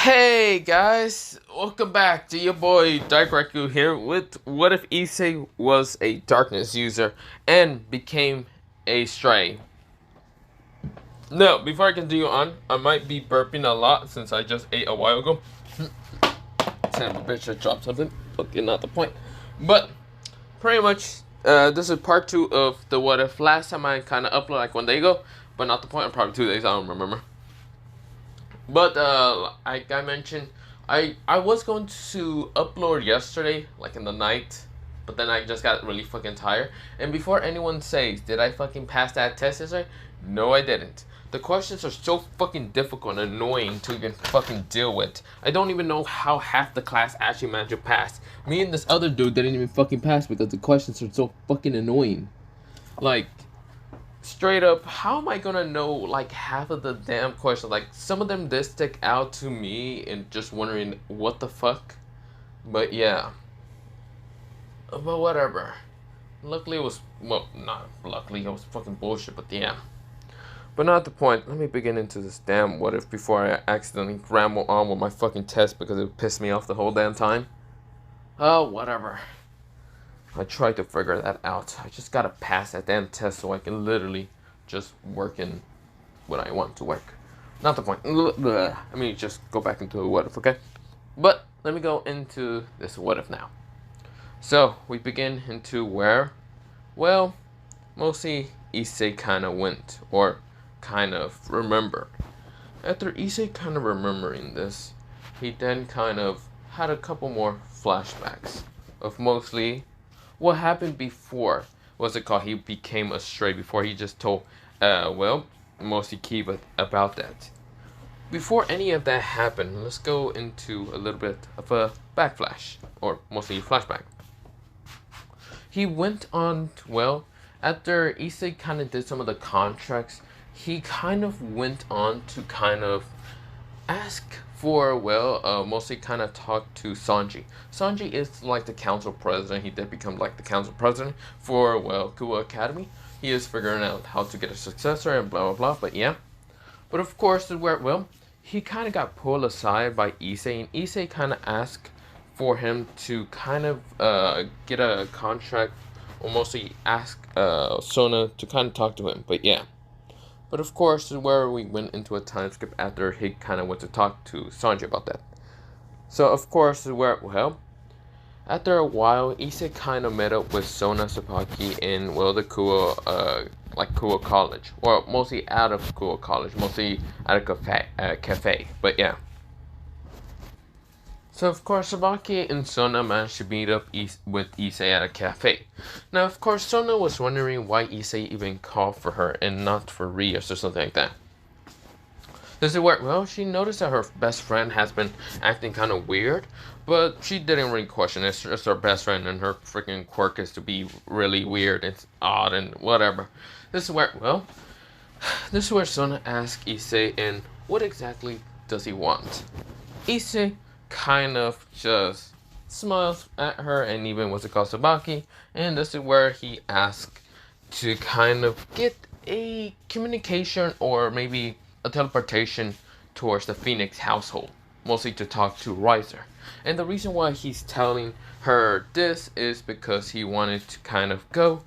Hey guys, welcome back to your boy Dark Raku here with what if Issei was a darkness user and became a stray. No, before I continue on, I might be burping a lot since I just ate a while ago. Son of a bitch, I dropped something. Fucking not the point. But pretty much, this is part 2 of the what if. Last time I kind of uploaded like 1 day ago, but not the point. Probably 2 days. I don't remember. But like I mentioned, I was going to upload yesterday, like in the night, but then I just got really fucking tired. And before anyone says, did I fucking pass that test yesterday? No, I didn't. The questions are so fucking difficult and annoying to even fucking deal with. I don't even know how half the class actually managed to pass. Me and this other dude didn't even fucking pass because the questions are so fucking annoying. Like, straight up, how am I gonna know like half of the damn questions? Like, some of them did stick out to me and just wondering what the fuck. But yeah. But whatever. Luckily it was, well, not luckily, it was fucking bullshit, but yeah. But not the point. Let me begin into this damn what if before I accidentally ramble on with my fucking test because it pissed me off the whole damn time. Oh, whatever. I tried to figure that out. I just gotta pass that damn test so I can literally just work in what I want to work. Not the point. Let me just go back into the what if, okay? But let me go into this what if now. So we begin into where, well, mostly Issei kind of went, or kind of remembered. After Issei kind of remembering this, he then kind of had a couple more flashbacks of mostly what happened before. What's it called? He became a stray before he just told, well, mostly Kiva about that. Before any of that happened, let's go into a little bit of a backflash, or mostly a flashback. He went on, well, after Issei kind of did some of the contracts, he kind of went on to kind of ask for, well, mostly kind of talk to Sanji. Sanji is like the council president. He did become like the council president for, well, Kuwa Academy. He is figuring out how to get a successor and blah blah blah, but yeah. But of course, where, well, he kind of got pulled aside by Issei, and Issei kind of asked for him to kind of get a contract, or mostly ask Sona to kind of talk to him, but yeah. But of course, this is where we went into a time skip after he kind of went to talk to Sanji about that. So of course, this is where, well, after a while, Issei kind of met up with Sona Sapaki in, well, the Kuwa, like Kuwa College, or mostly out of Kuwa College, mostly at a cafe. But yeah. So of course, Sabaki and Sona managed to meet up with Issei at a cafe. Now of course, Sona was wondering why Issei even called for her and not for Rios or something like that. This is where, well, she noticed that her best friend has been acting kind of weird, but she didn't really question it. It's just her best friend, and her freaking quirk is to be really weird. It's odd and whatever. This is where, well, this is where Sona asks Issei, and what exactly does he want? Issei kind of just smiles at her and even what's it called, Sabaki, and this is where he asks to kind of get a communication or maybe a teleportation towards the Phoenix household, mostly to talk to Riser. And the reason why he's telling her this is because he wanted to kind of go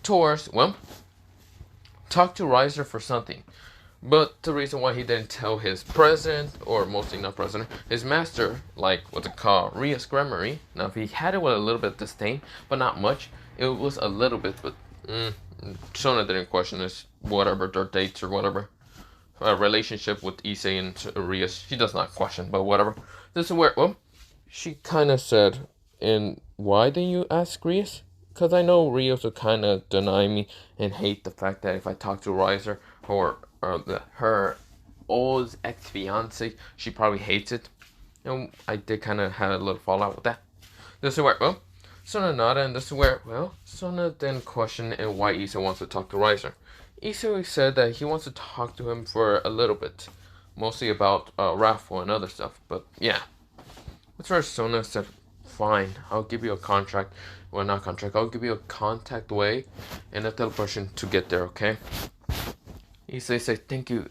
towards, well, talk to Riser for something. But the reason why he didn't tell his president, or mostly not president, his master, like what's it called, Rias Grammary. Now, if he had it with a little bit of disdain, but not much, it was a little bit, but Sona didn't question this, whatever, their dates or whatever. Relationship with Issei and Rias, she does not question, but whatever. This is where, well, she kind of said, and why didn't you ask Rias? Because I know Rios will kind of deny me and hate the fact that if I talk to Riser or her old ex-fiance, she probably hates it. And I did kind of have a little fallout with that. This is where, well, Sona nada, and this is where, well, Sona then questioned and why Issei wants to talk to Riser. Issei said that he wants to talk to him for a little bit, mostly about raffle and other stuff, but yeah. That's where Sona said, fine, I'll give you a contract, well, not contract, I'll give you a contact way and a teleportation to get there, okay? Issei said, thank you,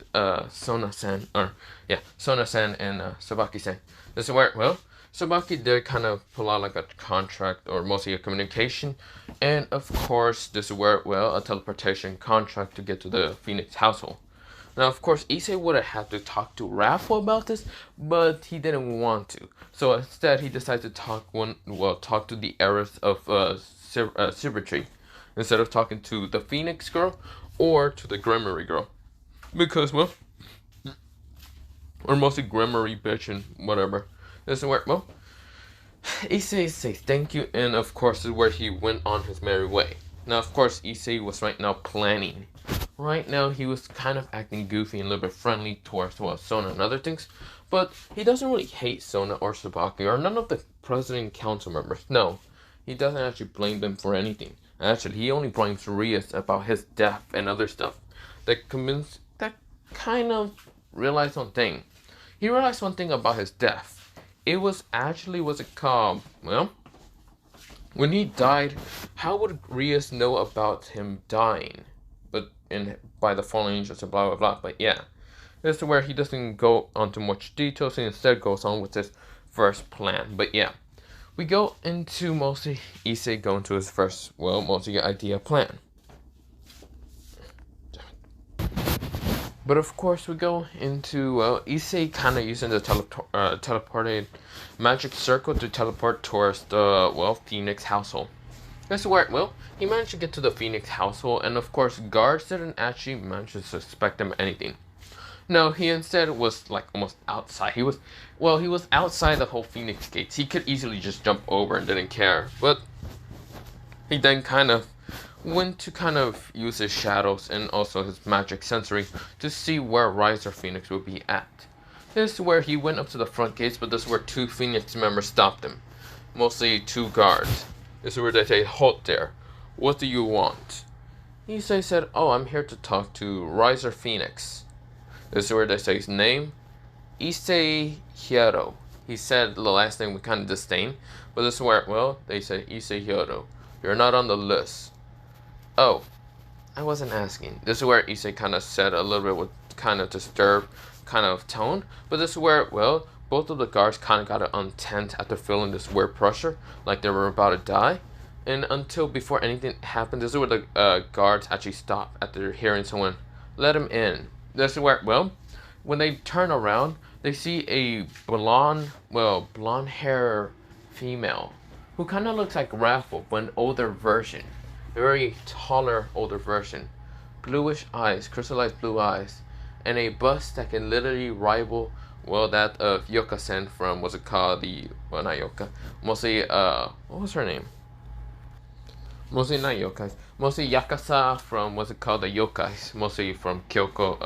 Sona-san, or, yeah, Sona-san and Sabaki-san. This is where, well, Sabaki did kind of pull out like a contract or mostly a communication. And of course, this is where, well, a teleportation contract to get to the Phoenix household. Now, of course, Issei would have had to talk to Raffle about this, but he didn't want to. So instead, he decided to talk to the heiress of Sirzechs instead of talking to the Phoenix girl or to the Gremory girl. Because, well, or mostly Gremory bitch and whatever. This is where, well, Issei says thank you, and of course, this is where he went on his merry way. Now, of course, Issei was right now planning. Right now, he was kind of acting goofy and a little bit friendly towards, well, Sona and other things. But he doesn't really hate Sona or Sabaki or none of the president and council members. No, he doesn't actually blame them for anything. Actually, he only blames Rias about his death and other stuff. That kind of realized one thing. He realized one thing about his death. It was actually, what's it called? Well, when he died, how would Rias know about him dying? But by the fallen angels and blah blah blah. But yeah, this is where he doesn't go into much details and instead goes on with his first plan. But yeah, we go into mostly Issei going to his first, well, mostly idea plan. But of course, we go into, well, Issei kind of using the teleported magic circle to teleport towards the, well, Phoenix household. That's where, well, he managed to get to the Phoenix household, and of course, guards didn't actually manage to suspect him anything. No, he instead was like almost outside. He was outside the whole Phoenix gates. He could easily just jump over and didn't care. But he then kind of went to kind of use his shadows and also his magic sensory to see where Riser Phoenix would be at. This is where he went up to the front gates, but this is where two Phoenix members stopped him. Mostly two guards. This is where they say, halt there. What do you want? Issei said, oh, I'm here to talk to Riser Phoenix. This is where they say his name. Issei Hiro. He said the last name with kind of disdain. But this is where, well, they say Issei Hiro. You're not on the list. Oh, I wasn't asking. This is where Issei kind of said a little bit with kind of disturbed kind of tone. But this is where, well, both of the guards kind of got untense after feeling this weird pressure, like they were about to die. And until before anything happened, this is where the guards actually stopped after hearing someone let him in. This is where, well, when they turn around, they see a blonde hair female who kind of looks like Raffle, but an older version. A very taller, older version. Bluish eyes, crystallized blue eyes, and a bust that can literally rival, well, that of Yoka-sen from, what's it called, well, not Yoka, mostly, what was her name? Mostly not yokais. Mostly Yakasa from, what's it called, the yokais. Mostly from Kyoko,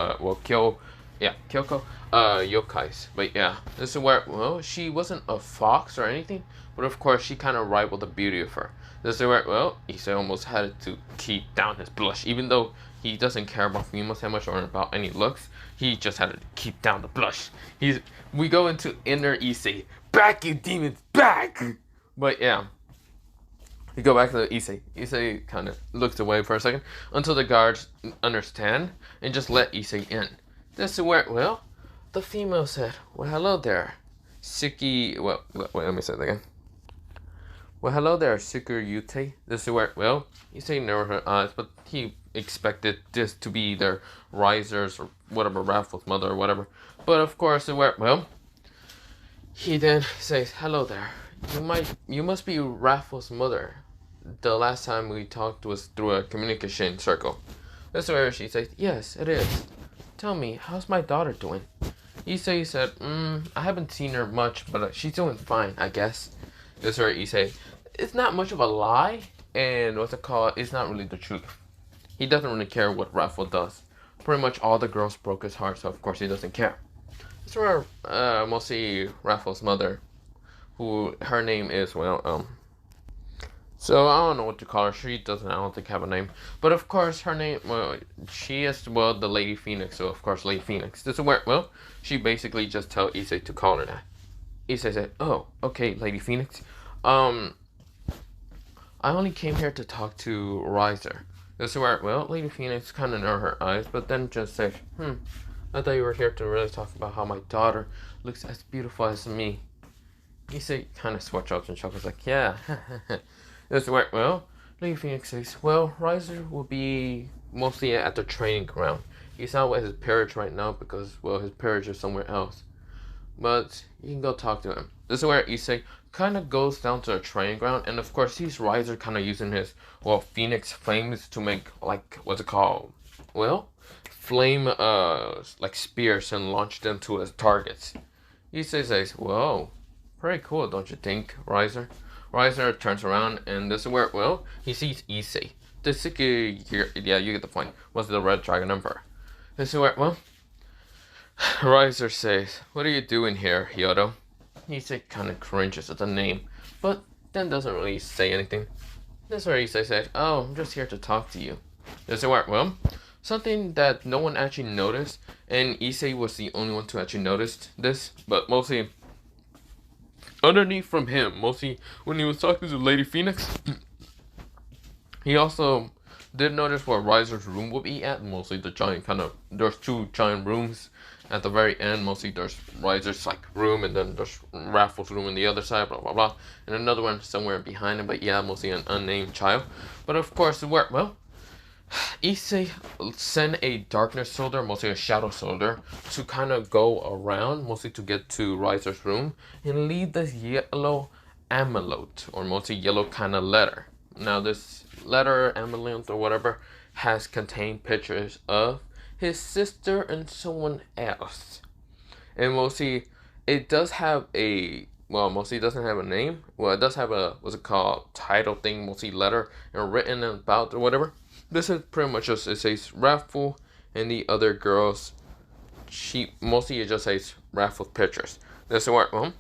Kyoko, yokais. But yeah, this is where, well, she wasn't a fox or anything, but of course she kind of rivaled the beauty of her. This is where, well, Issei almost had to keep down his blush, even though he doesn't care about females that much or about any looks. He just had to keep down the blush. We go into inner Issei. Back, you demons, back! But yeah. We go back to Issei. Issei kind of looks away for a second until the guards understand and just let Issei in. This is where, well, the female said, well, hello there, Suki, wait, let me say that again. Well, hello there, Sukurute. This is where, well, Issei narrowed her eyes, but he expected this to be their risers or whatever, Raffle's mother or whatever. But of course, where, well, he then says, hello there. You must be Raffle's mother. The last time we talked was through a communication circle. This is where she says, yes, it is. Tell me, how's my daughter doing? Issei said, I haven't seen her much, but she's doing fine, I guess. This is where Issei, it's not much of a lie, and what's it called, it's not really the truth. He doesn't really care what Raffle does. Pretty much all the girls broke his heart, so of course he doesn't care. This is where mostly Raffle's mother, who her name is, well, so I don't know what to call her. She doesn't, I don't think, have a name. But of course, her name, well, she is, well, the Lady Phoenix. So of course, Lady Phoenix. This is where, well, she basically just tell Issei to call her that. Issei said, oh, okay, Lady Phoenix. I only came here to talk to Riser. This is where, well, Lady Phoenix kind of narrowed her eyes, but then just said, I thought you were here to really talk about how my daughter looks as beautiful as me. Issei kind of switched up and chuckles like, yeah. This is where, well, Lady Phoenix says, well, Riser will be mostly at the training ground. He's out with his parents right now because, well, his parents are somewhere else. But you can go talk to him. This is where Issei kind of goes down to the training ground, and of course he's Riser kind of using his, well, Phoenix flames to make, like, what's it called? Well, flame, like spears and launch them to his targets. Issei says, whoa, pretty cool, don't you think, Riser? Riser turns around, and this is where, well, he sees Issei. This here, yeah, you get the point. What's the red dragon emperor? This is where, well, Riser says, what are you doing here, Yodo? Issei kind of cringes at the name, but then doesn't really say anything. This is where Issei says, oh, I'm just here to talk to you. This is where, well, something that no one actually noticed, and Issei was the only one to actually notice this, but mostly underneath from him, mostly when he was talking to Lady Phoenix, he also did notice where Riser's room would be at, mostly the giant kind of, there's two giant rooms at the very end, mostly there's Riser's like room, and then there's Raffles' room on the other side, blah blah blah, and another one somewhere behind him, but yeah, mostly an unnamed child. But of course, well, Issei sent a darkness soldier, mostly a shadow soldier, to kind of go around, mostly to get to Riser's room, and leave this yellow amulet, or mostly yellow kind of letter. Now this letter, amulet, or whatever, has contained pictures of his sister and someone else. And mostly, it does have a, well, mostly doesn't have a name. Well, it does have a, what's it called, title thing, mostly letter, and written about or whatever. This is pretty much just, it says Raffle and the other girls. Mostly it just says Raffle's pictures. This is where, well,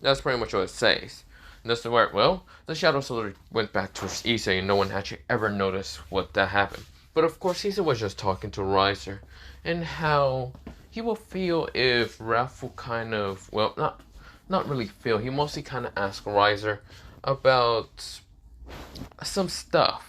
that's pretty much what it says. This is where, well, the Shadow Soldier went back to Issei, and no one actually ever noticed what that happened. But of course, Issei was just talking to Riser, and how he will feel if Raffle kind of, well, not really feel. He mostly kind of asked Riser about some stuff.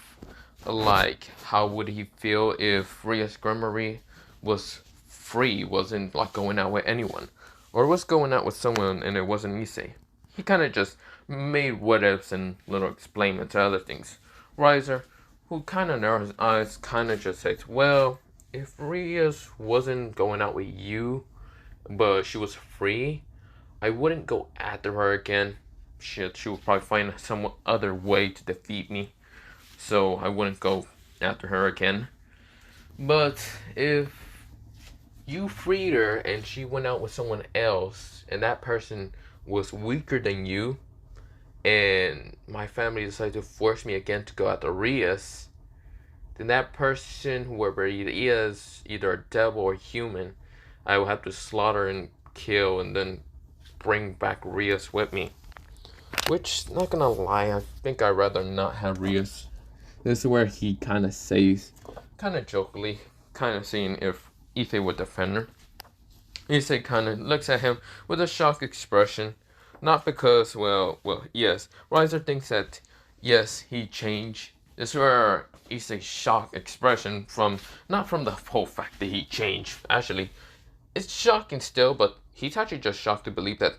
Like, how would he feel if Ria's Grimoire was free, wasn't like going out with anyone, or was going out with someone and it wasn't Issei? He kind of just made what ifs and little explainment to other things. Riser, who kind of narrowed his eyes, kind of just says, well, if Ria's wasn't going out with you, but she was free, I wouldn't go after her again. She would probably find some other way to defeat me. So I wouldn't go after her again. But if you freed her and she went out with someone else, and that person was weaker than you, and my family decided to force me again to go after Rias, then that person, whoever it is, either a devil or human, I will have to slaughter and kill and then bring back Rias with me. Which, not gonna lie, I think I'd rather not have Rias. This is where he kind of says, kind of jokingly, kind of seeing if Issei would defend her. Issei kind of looks at him with a shocked expression. Not because, well, yes. Riser thinks that, yes, he changed. This is where Issei's shocked expression not from the whole fact that he changed. Actually, it's shocking still, but he's actually just shocked to believe that,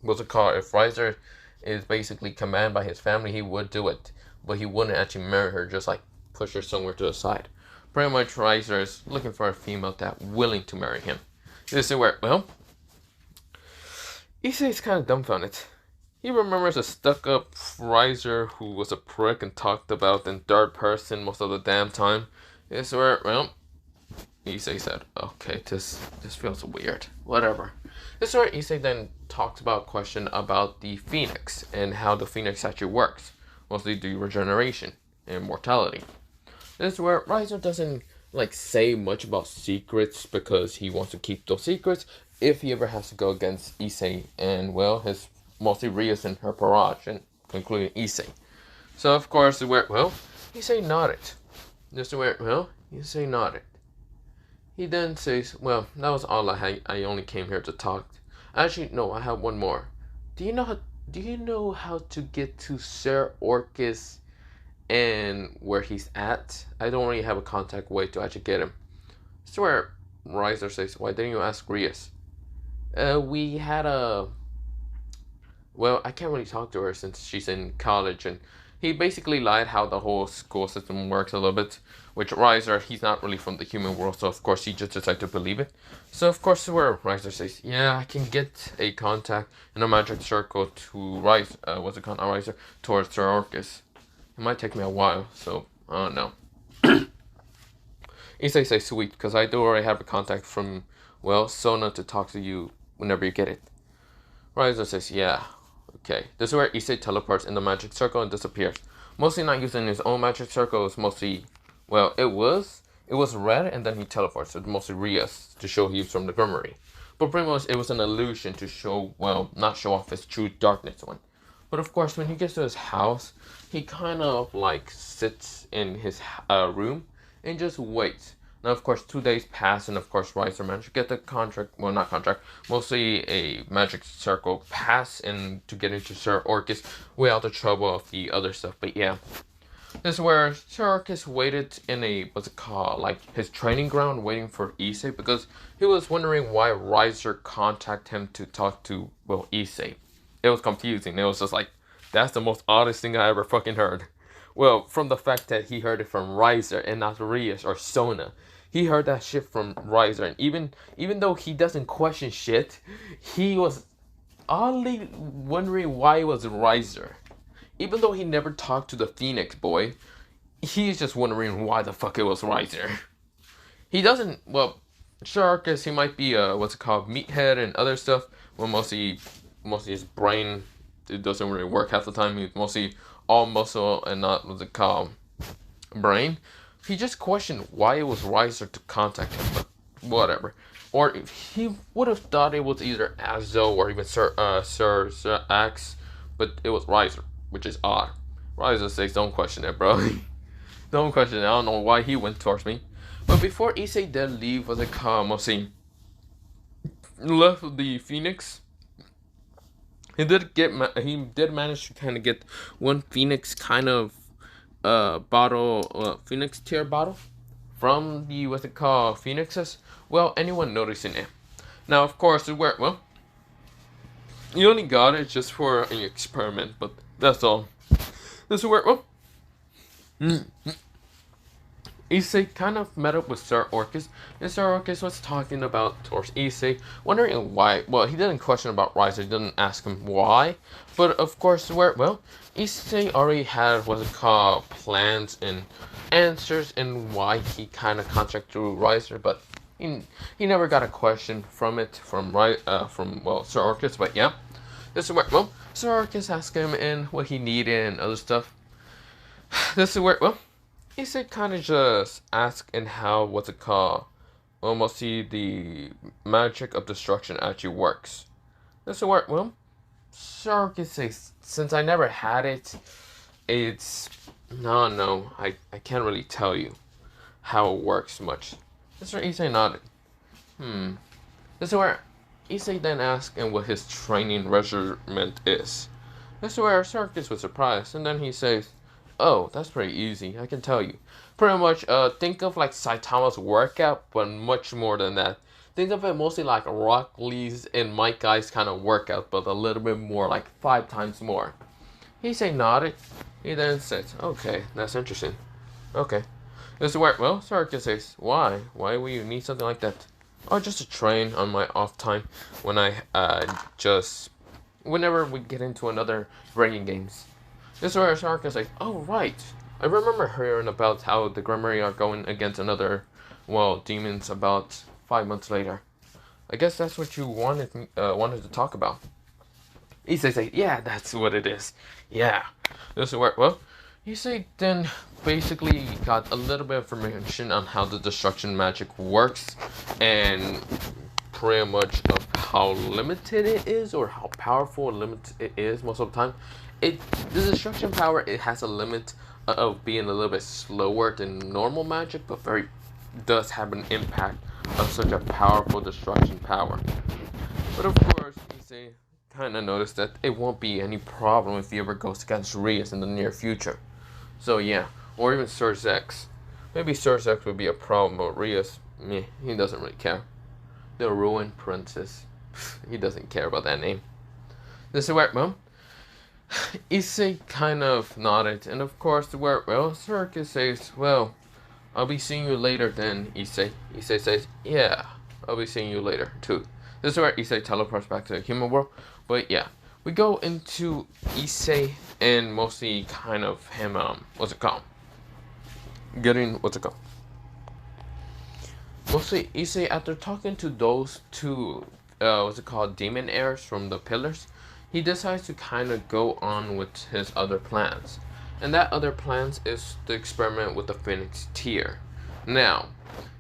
what's it called, if Riser is basically commanded by his family, he would do it. But he wouldn't actually marry her, just like push her somewhere to the side. Pretty much Riser is looking for a female that's willing to marry him. This is where, well, Issei is kind of dumbfounded. He remembers a stuck-up Riser who was a prick and talked about in third person most of the damn time. This is where, well, Issei said, okay, this feels weird. Whatever. This is where Issei then talks about a question about the Phoenix and how the Phoenix actually works. Mostly the regeneration and mortality. This is where Riser doesn't like say much about secrets because he wants to keep those secrets if he ever has to go against Issei and, well, his mostly Rias and her barrage, and including Issei. So of course, where, well, Issei nodded. This is where, well, Issei nodded. He then says, well, that was all I had. I only came here to talk. Actually, no, I have one more. Do you know how to get to Sir Orcus and where he's at, I don't really have a contact way to actually get him. This is where Riser says, "Why didn't you ask Rias?" We had a... Well, I can't really talk to her since she's in college, and he basically lied how the whole school system works a little bit. Which Riser, he's not really from the human world, so of course he just decided to believe it. So of course where Riser says, "Yeah, I can get a contact in a magic circle to rise, what's it called, a Riser, towards Sir Orcus. It might take me a while, so I don't know." Issei says, "Sweet, because I do already have a contact from, well, Sona to talk to you whenever you get it." Riser says, "Yeah, okay." This is where Issei teleports in the magic circle and disappears. Mostly not using his own magic circle, it's mostly... Well, it was red, and then he teleports. It's mostly Rias to show he's from the Grimoire. But pretty much it was an illusion to show, well, not show off his true darkness one. But of course, when he gets to his house, he kind of like sits in his room and just waits. Now, of course, 2 days pass, and of course, Riser managed to get the contract, well, not contract, mostly a magic circle pass and to get into Sir Orcus without the trouble of the other stuff. But yeah. This is where Sir Orcus waited in a, what's it called, like his training ground waiting for Issei, because he was wondering why Riser contacted him to talk to, well, Issei. It was confusing. It was just like, that's the most oddest thing I ever fucking heard. Well, from the fact that he heard it from Riser and not Rias or Sona. He heard that shit from Riser, and even though he doesn't question shit, he was oddly wondering why it was Riser. Even though he never talked to the Phoenix boy, he's just wondering why the fuck it was Riser. He doesn't, well, sure, because he might be, what's it called, meathead and other stuff. Well, mostly his brain, it doesn't really work half the time. He's mostly all muscle and not, what's it called, brain. He just questioned why it was Riser to contact him, but whatever. Or he would have thought it was either Azo or even Sirzechs, but it was Riser, which is odd. Riser says, "Don't question it, bro." Don't question it. I don't know why he went towards me. But before Issei did leave, was it called, mostly left the Phoenix. He did manage to kind of get one Phoenix kind of bottle, Phoenix tier bottle from the, what's it called, Phoenixes. Well, anyone noticing it? Now, of course, well, you only got it just for an experiment, but that's all. This is where, well, Issei kind of met up with Sir Orcus, and Sir Orcus was talking about towards Issei, wondering why. Well, he didn't question about Riser, he didn't ask him why, but of course, well, Issei already had what's it called, plans and answers and why he kind of contacted through Riser, but he never got a question from Sir Orcus. But yeah, this is where, well, Sir Orcus asked him and what he needed and other stuff. This is where, well, Issei kind of just asked and how, what's it called, almost see the magic of destruction actually works. This is where, well, Sir Orcus says, since I never had it, it's, no, I can't really tell you how it works much. This is where Issei nodded. This is where Issei then asked him what his training regimen is. This is where Sir Orcus was surprised, and then he says, "Oh, that's pretty easy, I can tell you. Pretty much, think of like Saitama's workout, but much more than that. Think of it mostly like Rock Lee's and Mike Guy's kind of workout, but a little bit more, like 5 times more." Issei nodded. He then says, "Okay, that's interesting. Okay." This is where, well, Sir Orcus says, Why will you need something like that?" "Oh, just to train on my off time when whenever we get into another breaking games." This is where Sir Orcus says, "Oh, right. I remember hearing about how the Grimoire are going against another, well, demons about 5 months later. I guess that's what you wanted to talk about." Issei says, "Yeah, that's what it is. Yeah." This is where, well, Issei then basically got a little bit of information on how the destruction magic works and pretty much of how limited it is or how powerful and limited it is most of the time. The destruction power, it has a limit of being a little bit slower than normal magic, but does have an impact of such a powerful destruction power. But of course, Issei kind of noticed that it won't be any problem if he ever goes against Rias in the near future. So yeah, or even Sirzechs. Maybe Sirzechs would be a problem, but Rios, meh, he doesn't really care. The Ruined Princess, he doesn't care about that name. This is where, well, Issei kind of nodded, and of course, where, well, Sirzechs says, well, I'll be seeing you later then, Issei. Issei says, yeah, I'll be seeing you later, too. This is where Issei teleports back to the human world, but yeah. We go into Issei and mostly kind of him, what's it called? Mostly Issei, after talking to those two, what's it called, demon heirs from the pillars, he decides to kind of go on with his other plans. And that other plans is to experiment with the Phoenix tier. Now,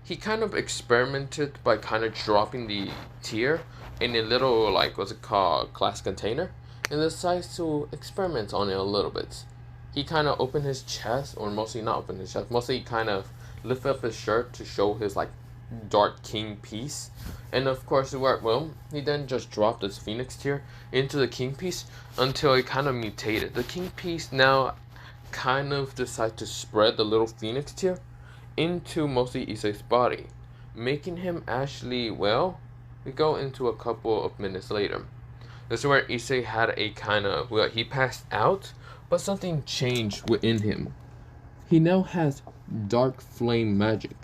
he kind of experimented by kind of dropping the tier in a little, like, what's it called, glass container, and decides to experiment on it a little bit. He kind of opened his chest, or mostly not opened his chest, mostly kind of lifted up his shirt to show his, like, Dark King piece. And of course, well, he then just dropped his Phoenix tier into the King piece until it kind of mutated. The King piece now kind of decided to spread the little Phoenix tier into mostly Issei's body, making him actually, well, we go into a couple of minutes later. This is where Issei had a kind of, well, he passed out, but something changed within him. He now has dark flame magic.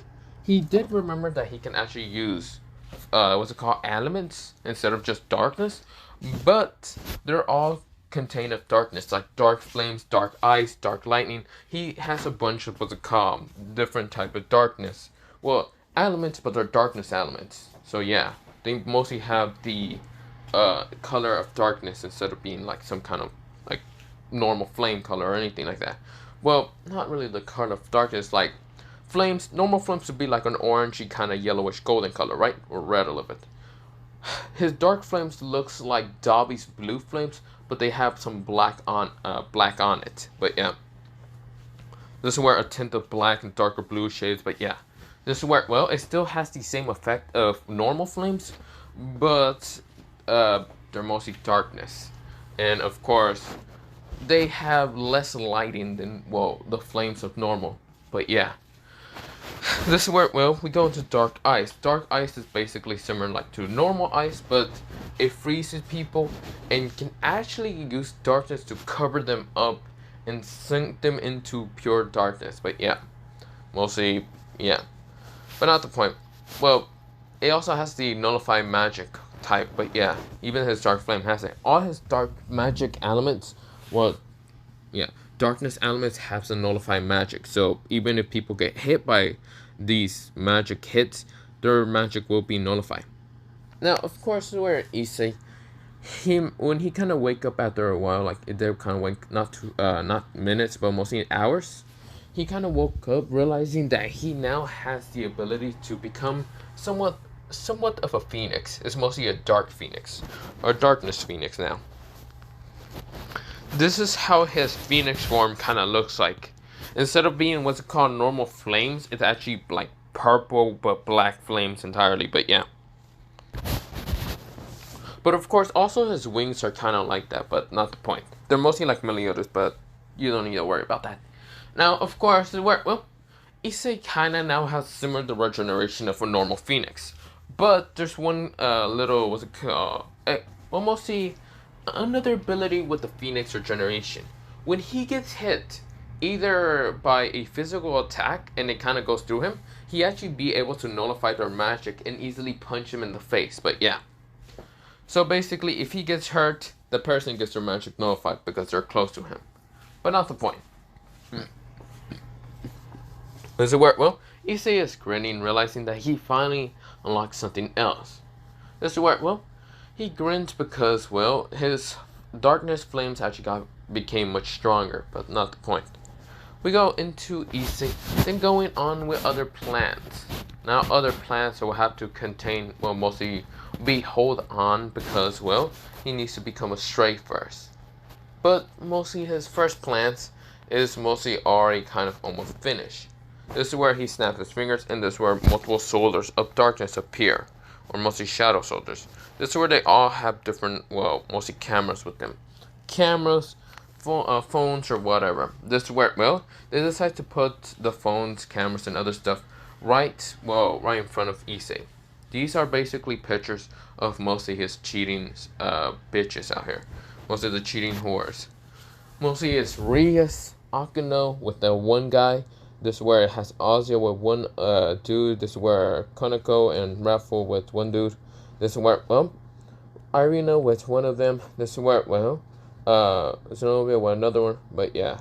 He did remember that he can actually use, what's it called, elements instead of just darkness, but they're all contained of darkness, like dark flames, dark ice, dark lightning. He has a bunch of, what's it called, different type of darkness. Well, elements, but they're darkness elements. So yeah, they mostly have the color of darkness instead of being like some kind of like normal flame color or anything like that. Well, not really the color of darkness, like flames, normal flames would be like an orangey kind of yellowish golden color, right? Or red a little bit. His dark flames looks like Dobby's blue flames, but they have some black on it. But yeah, this is where a tint of black and darker blue shades. But yeah, this is where, well, it still has the same effect of normal flames, but they're mostly darkness, and of course they have less lighting than, well, the flames of normal. But yeah, this is where, well, we go into dark ice. Dark ice is basically similar like to normal ice, but it freezes people and can actually use darkness to cover them up and sink them into pure darkness. But yeah, mostly, yeah, but not the point. Well, it also has the nullify magic type, but yeah, even his dark flame has it. All his dark magic elements, well, yeah, darkness elements have some nullify magic, so even if people get hit by these magic hits, their magic will be nullified. Now, of course, where Issei, when he kind of wake up after a while, like they kind of wake, not minutes, but mostly hours, he kind of woke up realizing that he now has the ability to become somewhat of a phoenix. It's mostly a dark phoenix, or darkness phoenix now. This is how his phoenix form kind of looks like. Instead of being what's it called normal flames, it's actually like purple but black flames entirely. But yeah. But of course, also his wings are kind of like that, but not the point. They're mostly like Meliodas, but you don't need to worry about that. Now, of course, well, Issei kind of now has similar to regeneration of a normal phoenix. But there's one little, what's it called? Well, mostly another ability with the Phoenix regeneration. When he gets hit, either by a physical attack and it kind of goes through him, he actually be able to nullify their magic and easily punch him in the face. But yeah. So basically, if he gets hurt, the person gets their magic nullified because they're close to him. But not the point. Does it work? Well, Issei is grinning, realizing that he finally unlocked something else. Does it work? Well, he grins because, well, his darkness flames actually became much stronger, but not the point. We go into Issei, then going on with other plans. Now, other plans will have to contain, well, mostly be hold on because, well, he needs to become a stray first. But mostly his first plans is mostly already kind of almost finished. This is where he snaps his fingers, and this is where multiple soldiers of darkness appear, or mostly shadow soldiers. This is where they all have different, well, mostly cameras with them. Cameras phones or whatever. This is where, well, they decide to put the phones, cameras, and other stuff right in front of Issei. These are basically pictures of mostly his cheating bitches out here. Mostly the cheating whores. Mostly it's Rias, Akano with the one guy. This is where it has Ozio with one dude. This is where Konako and Raffle with one dude. This is where, well, Irina with one of them. This is where, well, Zenobia with another one. But yeah,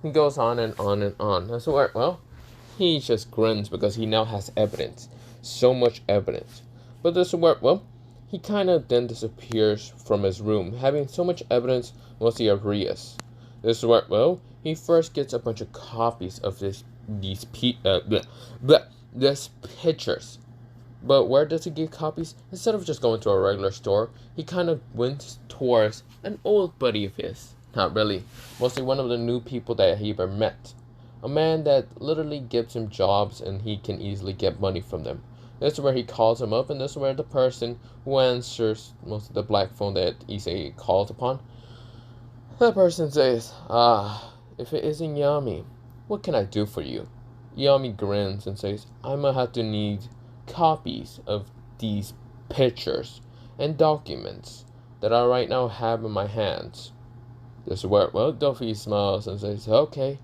he goes on and on and on. That's where, well, he just grins because he now has evidence. So much evidence. But this is where, well, he kind of then disappears from his room, having so much evidence, mostly of Rias. This is where, well, he first gets a bunch of copies of these pictures. But where does he get copies? Instead of just going to a regular store, he kind of went towards an old buddy of his. Not really. Mostly one of the new people that he ever met. A man that literally gives him jobs and he can easily get money from them. This is where he calls him up, and this is where the person who answers most of the black phone that Issei calls upon, that person says, if it isn't Yami, what can I do for you? Yami grins and says, I'm gonna have to need copies of these pictures and documents that I right now have in my hands. This is where, well, Duffy smiles and says, okay,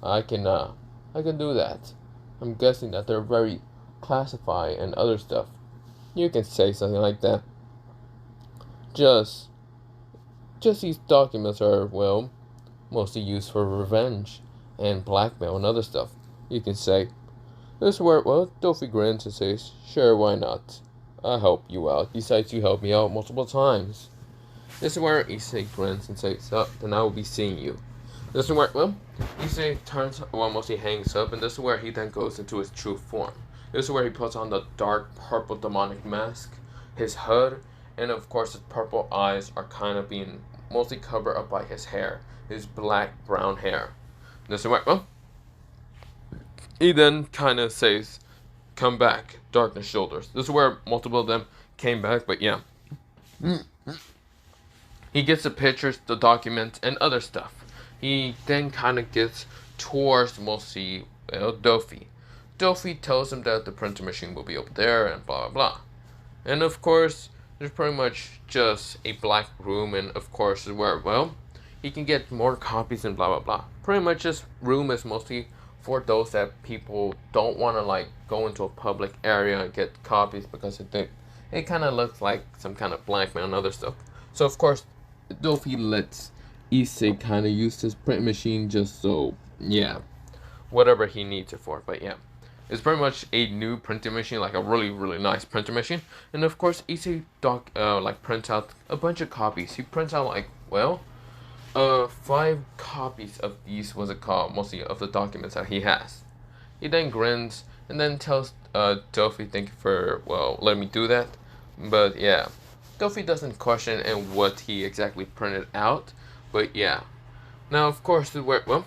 I can do that. I'm guessing that they're very classified and other stuff. You can say something like that. Just these documents are, well, mostly used for revenge and blackmail and other stuff. You can say. This is where, well, Duffy grins and says, sure, why not? I'll help you out. Besides, you helped me out multiple times. This is where Issei grins and says, then I will be seeing you. This is where, well, Issei mostly hangs up, and this is where he then goes into his true form. This is where he puts on the dark purple demonic mask, his hood, and of course his purple eyes are kind of being mostly covered up by his hair, his black brown hair. This is where, well, he then kind of says, come back, darkness shoulders. This is where multiple of them came back, but yeah. He gets the pictures, the documents, and other stuff. He then kind of gets towards mostly, well, Duffy. Duffy tells him that the printer machine will be over there and blah blah blah. And of course, there's pretty much just a black room, and of course where, well, he can get more copies and blah blah blah. Pretty much this room is mostly for those that people don't want to like go into a public area and get copies because it kind of looks like some kind of blackmail and other stuff. So of course, Duffy lets Issei kind of use his print machine just so, yeah, whatever he needs it for. But yeah, it's pretty much a new printing machine, like a really, really nice printer machine. And of course, Issei prints out a bunch of copies. He prints out like, well, 5 copies of these, what's it called, mostly of the documents that he has. He then grins and then tells Duffy, thank you for, well, letting me do that. But yeah, Duffy doesn't question and what he exactly printed out. But yeah, now of course, well,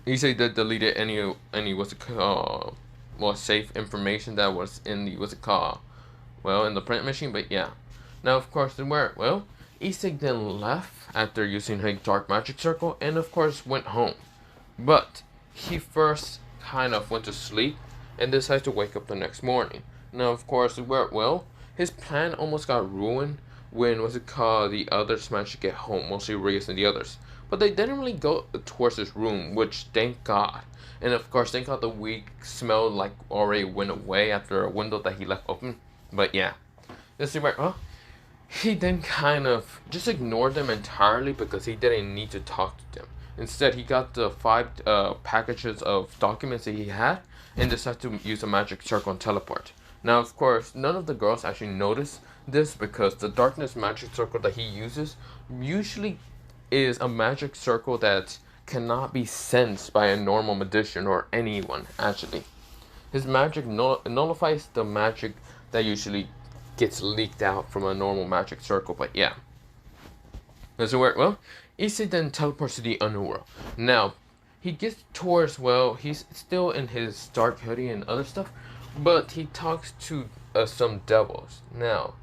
Issei did deleted any what's it called, more safe information that was in the what's it called, well, in the print machine. But yeah, now of course well, Issei then left after using a dark magic circle, and of course went home. But he first kind of went to sleep and decided to wake up the next morning. Now of course, well, his plan almost got ruined when what's it called, the others managed to get home, mostly Reyes and the others. But they didn't really go towards his room, which thank God. And of course, thank God the weak smell like already went away after a window that he left open. But yeah, this is where, well, he then kind of just ignored them entirely because he didn't need to talk to them. Instead, he got the 5 packages of documents that he had and decided to use a magic circle and teleport. Now, of course, none of the girls actually noticed this because the darkness magic circle that he uses usually is a magic circle that cannot be sensed by a normal magician or anyone, actually. His magic nullifies the magic that usually gets leaked out from a normal magic circle. But yeah, does it work? Well, Issei then teleports to the underworld. Now, he gets towards, well, he's still in his dark hoodie and other stuff, but he talks to some devils. Now,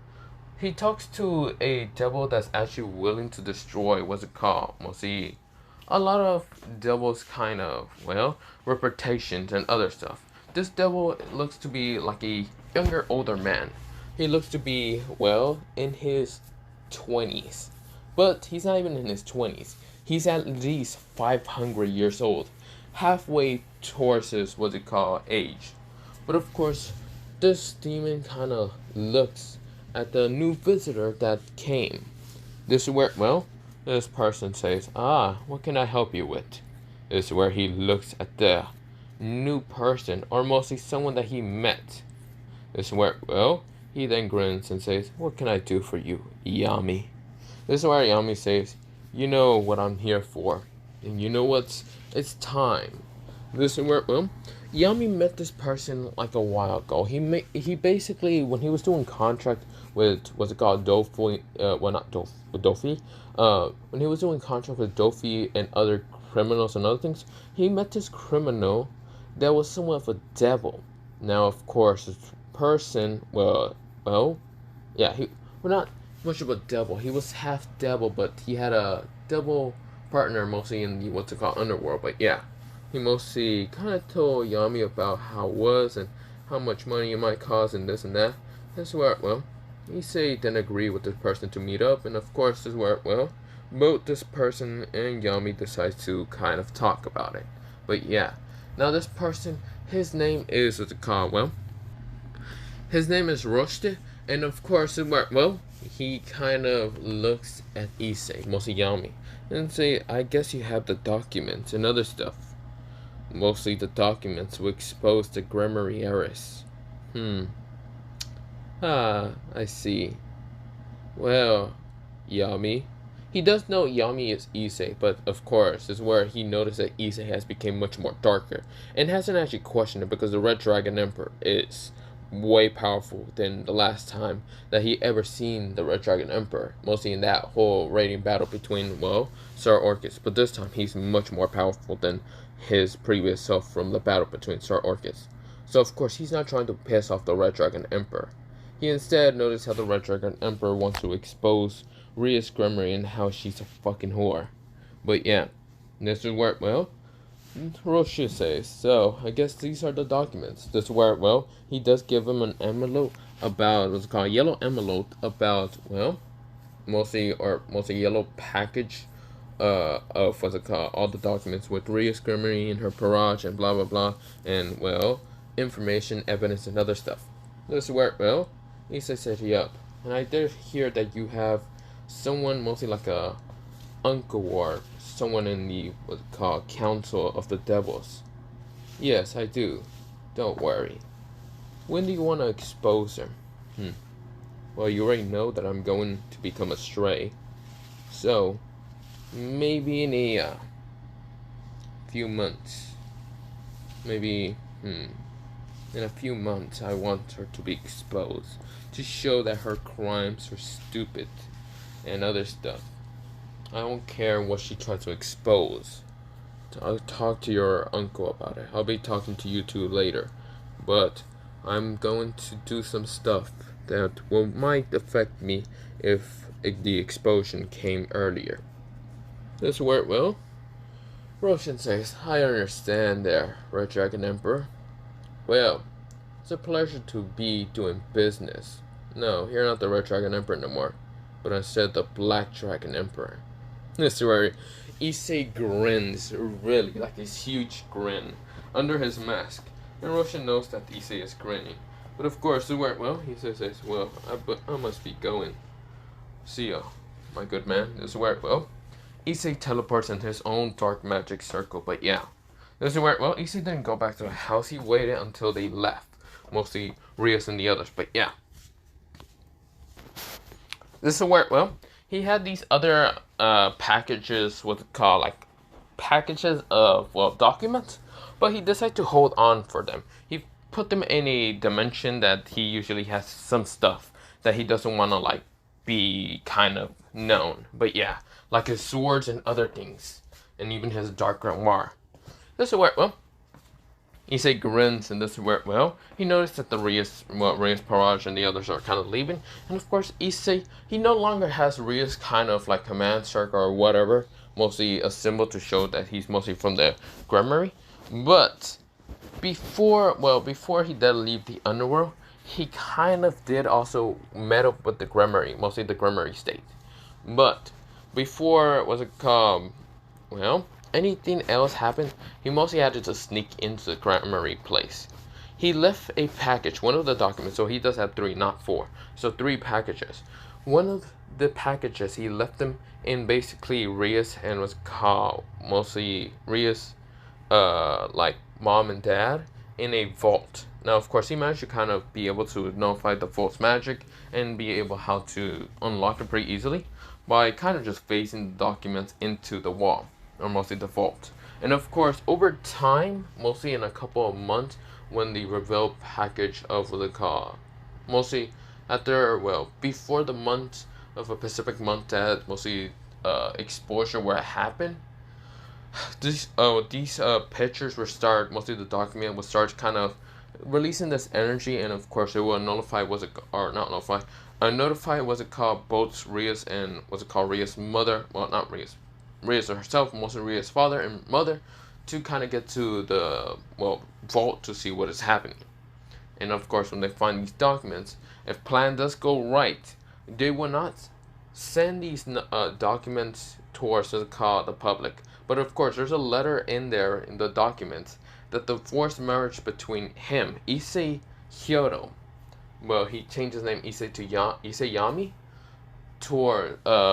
he talks to a devil that's actually willing to destroy what's it called? Mostly a lot of devils kind of, well, reputations and other stuff. This devil looks to be like a younger, older man. He looks to be, well, in his 20s. But he's not even in his 20s. He's at least 500 years old. Halfway towards his, what's it called, age. But of course, this demon kind of looks at the new visitor that came. This is where, well, this person says, what can I help you with? This is where he looks at the new person, or mostly someone that he met. This is where, well, he then grins and says, what can I do for you, Yami? This is where Yami says, you know what I'm here for. And you know what's, it's time. This is where, well, Yami met this person like a while ago. He basically, when he was doing contract with, what's it called, Dofi, not Dofi, when he was doing contract with Dofi and other criminals and other things, he met this criminal that was somewhat of a devil. Now, of course, this person, well, yeah, he, well, not much of a devil. He was half devil, but he had a devil partner mostly in the, what's it called, underworld. But yeah, he mostly kind of told Yami about how it was and how much money it might cost and this and that. That's where, well, Issei didn't agree with this person to meet up, and of course, this is where, well, both this person and Yami decide to kind of talk about it. But yeah, now this person, his name is, what's it called, well, his name is Roshte, and of course, well, he kind of looks at Issei, mostly Yami, and say, I guess you have the documents and other stuff. Mostly the documents will expose the Gremory heiress. I see. Well, Yami. He does know Yami is Issei, but of course, is where he noticed that Issei has become much more darker, and hasn't actually questioned it because the Red Dragon Emperor is way powerful than the last time that he ever seen the Red Dragon Emperor, mostly in that whole raiding battle between, well, Sirzechs. But this time he's much more powerful than his previous self from the battle between Sirzechs. So of course he's not trying to piss off the Red Dragon Emperor. He instead noticed how the Red Dragon Emperor wants to expose Ria's Gremory and how she's a fucking whore. But yeah, this is where, well, Roshi says, so I guess these are the documents. This is where, well, he does give him an envelope about, what's it called, yellow envelope about, well, mostly yellow package of, what's it called, all the documents with Ria's Gremory and her barrage and blah blah blah, and, well, information, evidence, and other stuff. This is where, well, Issei said, yup, and I did hear that you have someone, mostly like a uncle or someone in the, what's it called, Council of the Devils. Yes, I do. Don't worry. When do you want to expose her? Well, you already know that I'm going to become a stray. So, maybe in a few months. Maybe, in a few months I want her to be exposed. To show that her crimes are stupid and other stuff. I don't care what she tries to expose. I'll talk to your uncle about it. I'll be talking to you two later. But I'm going to do some stuff that might affect me if the explosion came earlier. This where, well, Roshan says, I understand there, Red Dragon Emperor. Well, it's a pleasure to be doing business. No, you're not the Red Dragon Emperor no more, but instead the Black Dragon Emperor. This is where Issei grins, really, like this huge grin, under his mask. And Roshan knows that Issei is grinning. But of course, well, he says, well, I must be going. See ya, my good man. This is where, well, Issei teleports in his own dark magic circle, but yeah. This is where, well, Issei didn't go back to the house. He waited until they left. Mostly Rias and the others, but yeah. This is where, well, he had these other packages, what's it called, like packages of, well, documents, but he decided to hold on for them. He put them in a dimension that he usually has some stuff that he doesn't want to, like, be kind of known. But yeah, like his swords and other things, and even his dark grimoire. This is where, well, Issei grins, and this is where, well, he noticed that the Reyes Parage and the others are kind of leaving, and of course Issei, he no longer has Reyes kind of like command circle or whatever, mostly a symbol to show that he's mostly from the Grammary, but before he did leave the underworld, he kind of did also met up with the Grammary, mostly the Grammary state, but before, was it called, well, anything else happened, he mostly had to just sneak into the Grammary place. He left a package, one of the documents, so he does have 3, not 4. So 3 packages. One of the packages, he left them in basically Reyes and was called mostly Reyes, like mom and dad, in a vault. Now, of course, he managed to kind of be able to nullify the vault's magic and be able how to unlock it pretty easily by kind of just facing the documents into the wall, or mostly the vault. And of course, over time, mostly in a couple of months, when the reveal package of what they call, mostly after, well, before the month of a Pacific month that mostly exposure where it happened, these pictures will start, mostly the document will start kind of releasing this energy, and of course it will notify, was it, or not notify, notify, was it called, both Reyes and, was it called, Reyes' mother, well, not Reyes herself, mostly Reyes' father and mother, to kind of get to the, well, vault to see what is happening. And of course, when they find these documents, if plan does go right, they will not send these documents towards the public. But of course, there's a letter in there in the documents that the forced marriage between him, Issei Hyodo, well, he changed his name Issei to Issei Yami,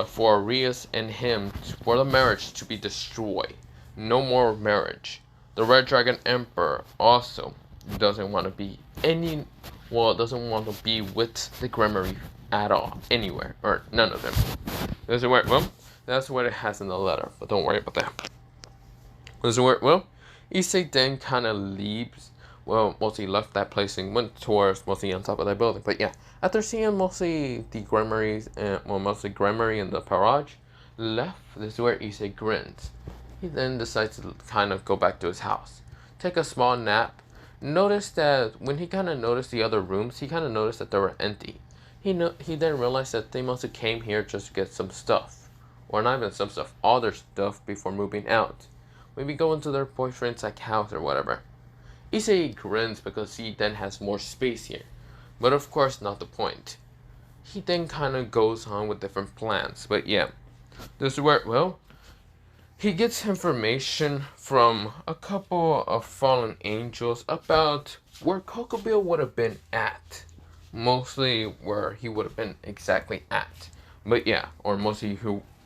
for Reyes and him, for the marriage to be destroyed. No more marriage. The Red Dragon Emperor also doesn't want to be doesn't want to be with the Grammary at all, anywhere, or none of them. That's where, well, that's what it has in the letter, but don't worry about that. That's where, well, Issei then kind of leaves. Well, mostly left that place and went towards mostly on top of that building. But yeah, after seeing mostly the Grammaries, mostly Grammary and the Parage left, this is where Issei grins. He then decides to kind of go back to his house, take a small nap. Noticed that when he kind of noticed the other rooms, he kind of noticed that they were empty. He then realized that they must have came here just to get some stuff, or not even some stuff, all their stuff before moving out. Maybe go into their boyfriend's like house or whatever. Issei grins because he then has more space here, but of course not the point. He then kind of goes on with different plans, but yeah, this is where, well, he gets information from a couple of fallen angels about where Kokabiel would have been at, mostly where he would have been exactly at, but yeah, or mostly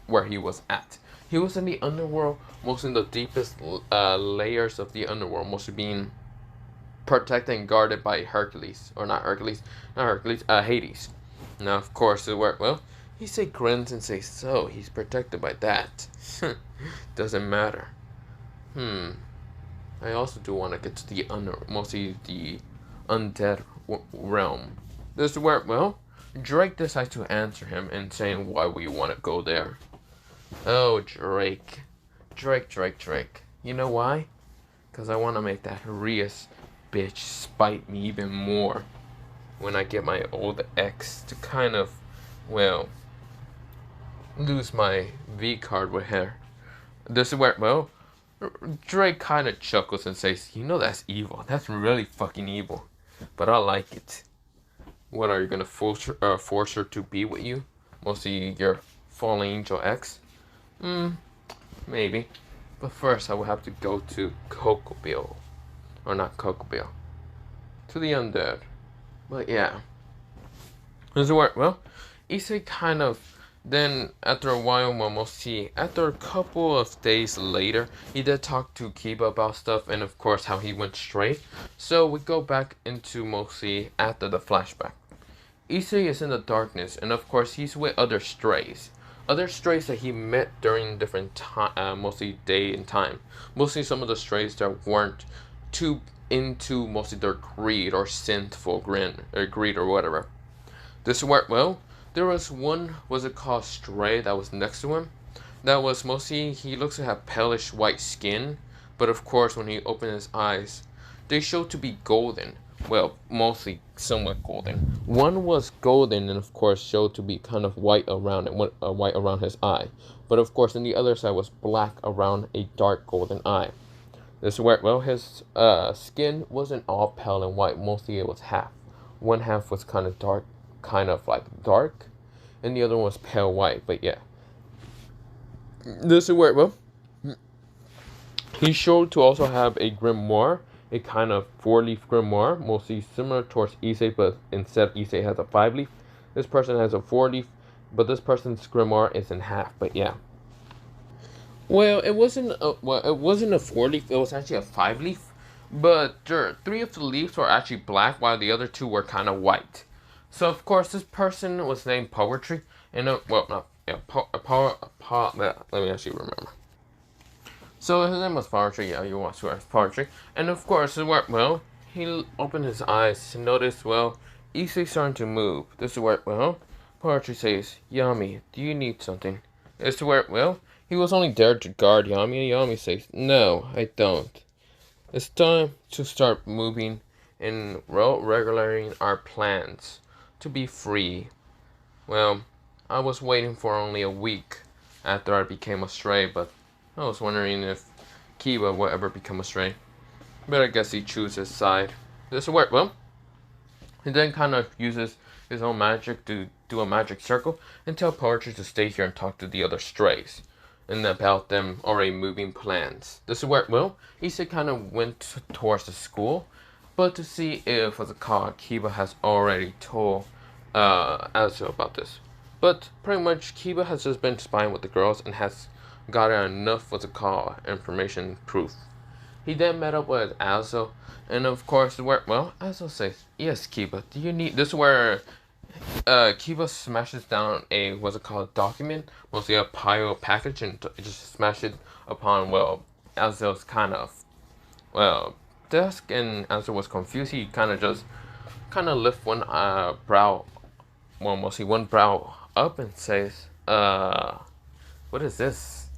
where he was at. He was in the underworld, mostly in the deepest layers of the underworld, mostly being protected and guarded by Hades. Now, of course, it worked well. Issei grins and says, so, he's protected by that. Doesn't matter. I also do want to get to the mostly the undead realm. This is where, well, Drake decides to answer him and saying why we want to go there. Oh, Drake. You know why? Because I want to make that Reyes bitch spite me even more when I get my old ex to kind of, well, lose my V card with her. This is where, well, Drake kind of chuckles and says, you know that's evil. That's really fucking evil. But I like it. What, are you going to force her to be with you? Mostly your fallen angel ex? Maybe. But first I will have to go to Kokabiel. Or not Kokabiel. To the undead. But yeah. Does it work? Well, Issei kind of, then after a while, after a couple of days later, he did talk to Kiba about stuff and of course how he went straight. So we go back into mostly after the flashback. Issei is in the darkness and of course he's with other strays. Other strays that he met during different time, mostly day and time. Mostly some of the strays that weren't too into mostly their greed or sinful greed or whatever. This worked well. There was one, was it called stray, that was next to him. That was mostly, he looks to have palish white skin. But of course when he opened his eyes, they showed to be golden. Well, mostly somewhat golden. One was golden and of course showed to be kind of white around it, white around his eye. But of course, on the other side was black around a dark golden eye. This is where, well, his skin wasn't all pale and white. Mostly it was half. One half was kind of dark, and the other one was pale white. But yeah, this is where, well, he showed to also have a grimoire, a kind of 4-leaf grimoire, mostly similar towards Issei, but instead Issei has a 5-leaf. This person has a 4-leaf, but this person's grimoire is in half. But yeah. Well, it wasn't a 4-leaf. It was actually a 5-leaf, but 3 of the leaves were actually black, while the other 2 were kind of white. So of course, this person was named Poetry, and well, not yeah, let me actually remember. So his name was Poetry. Yeah, you want to write Poetry, and of course, well, he opened his eyes to notice, well, Issei starting to move. This is where, well, Poetry says, "Yami, do you need something?" This is where, well, he was only there to guard Yami, and Yami says, "No, I don't. It's time to start moving and regulating our plans to be free." Well, I was waiting for only a week after I became a stray, but I was wondering if Kiba will ever become a stray. But I guess he chooses his side. This is where, well, he then kind of uses his own magic to do a magic circle and tell Poetry to stay here and talk to the other strays and about them already moving plans. This is where, well, Issei kind of went towards the school, but to see if, what's it called, Kiba has already told Azo about this. But pretty much Kiba has just been spying with the girls and has gotten enough, what's it called, information proof. He then met up with Azo, and of course, well, Azo says, "Yes, Kiba, do you need..." This is where Kiba smashes down a, what's it called, document, mostly a pile package, and just smash it upon, well, Azo's kind of, well, desk, and Azo was confused. He kind of lift one brow, well, mostly one brow up and says, "What is this,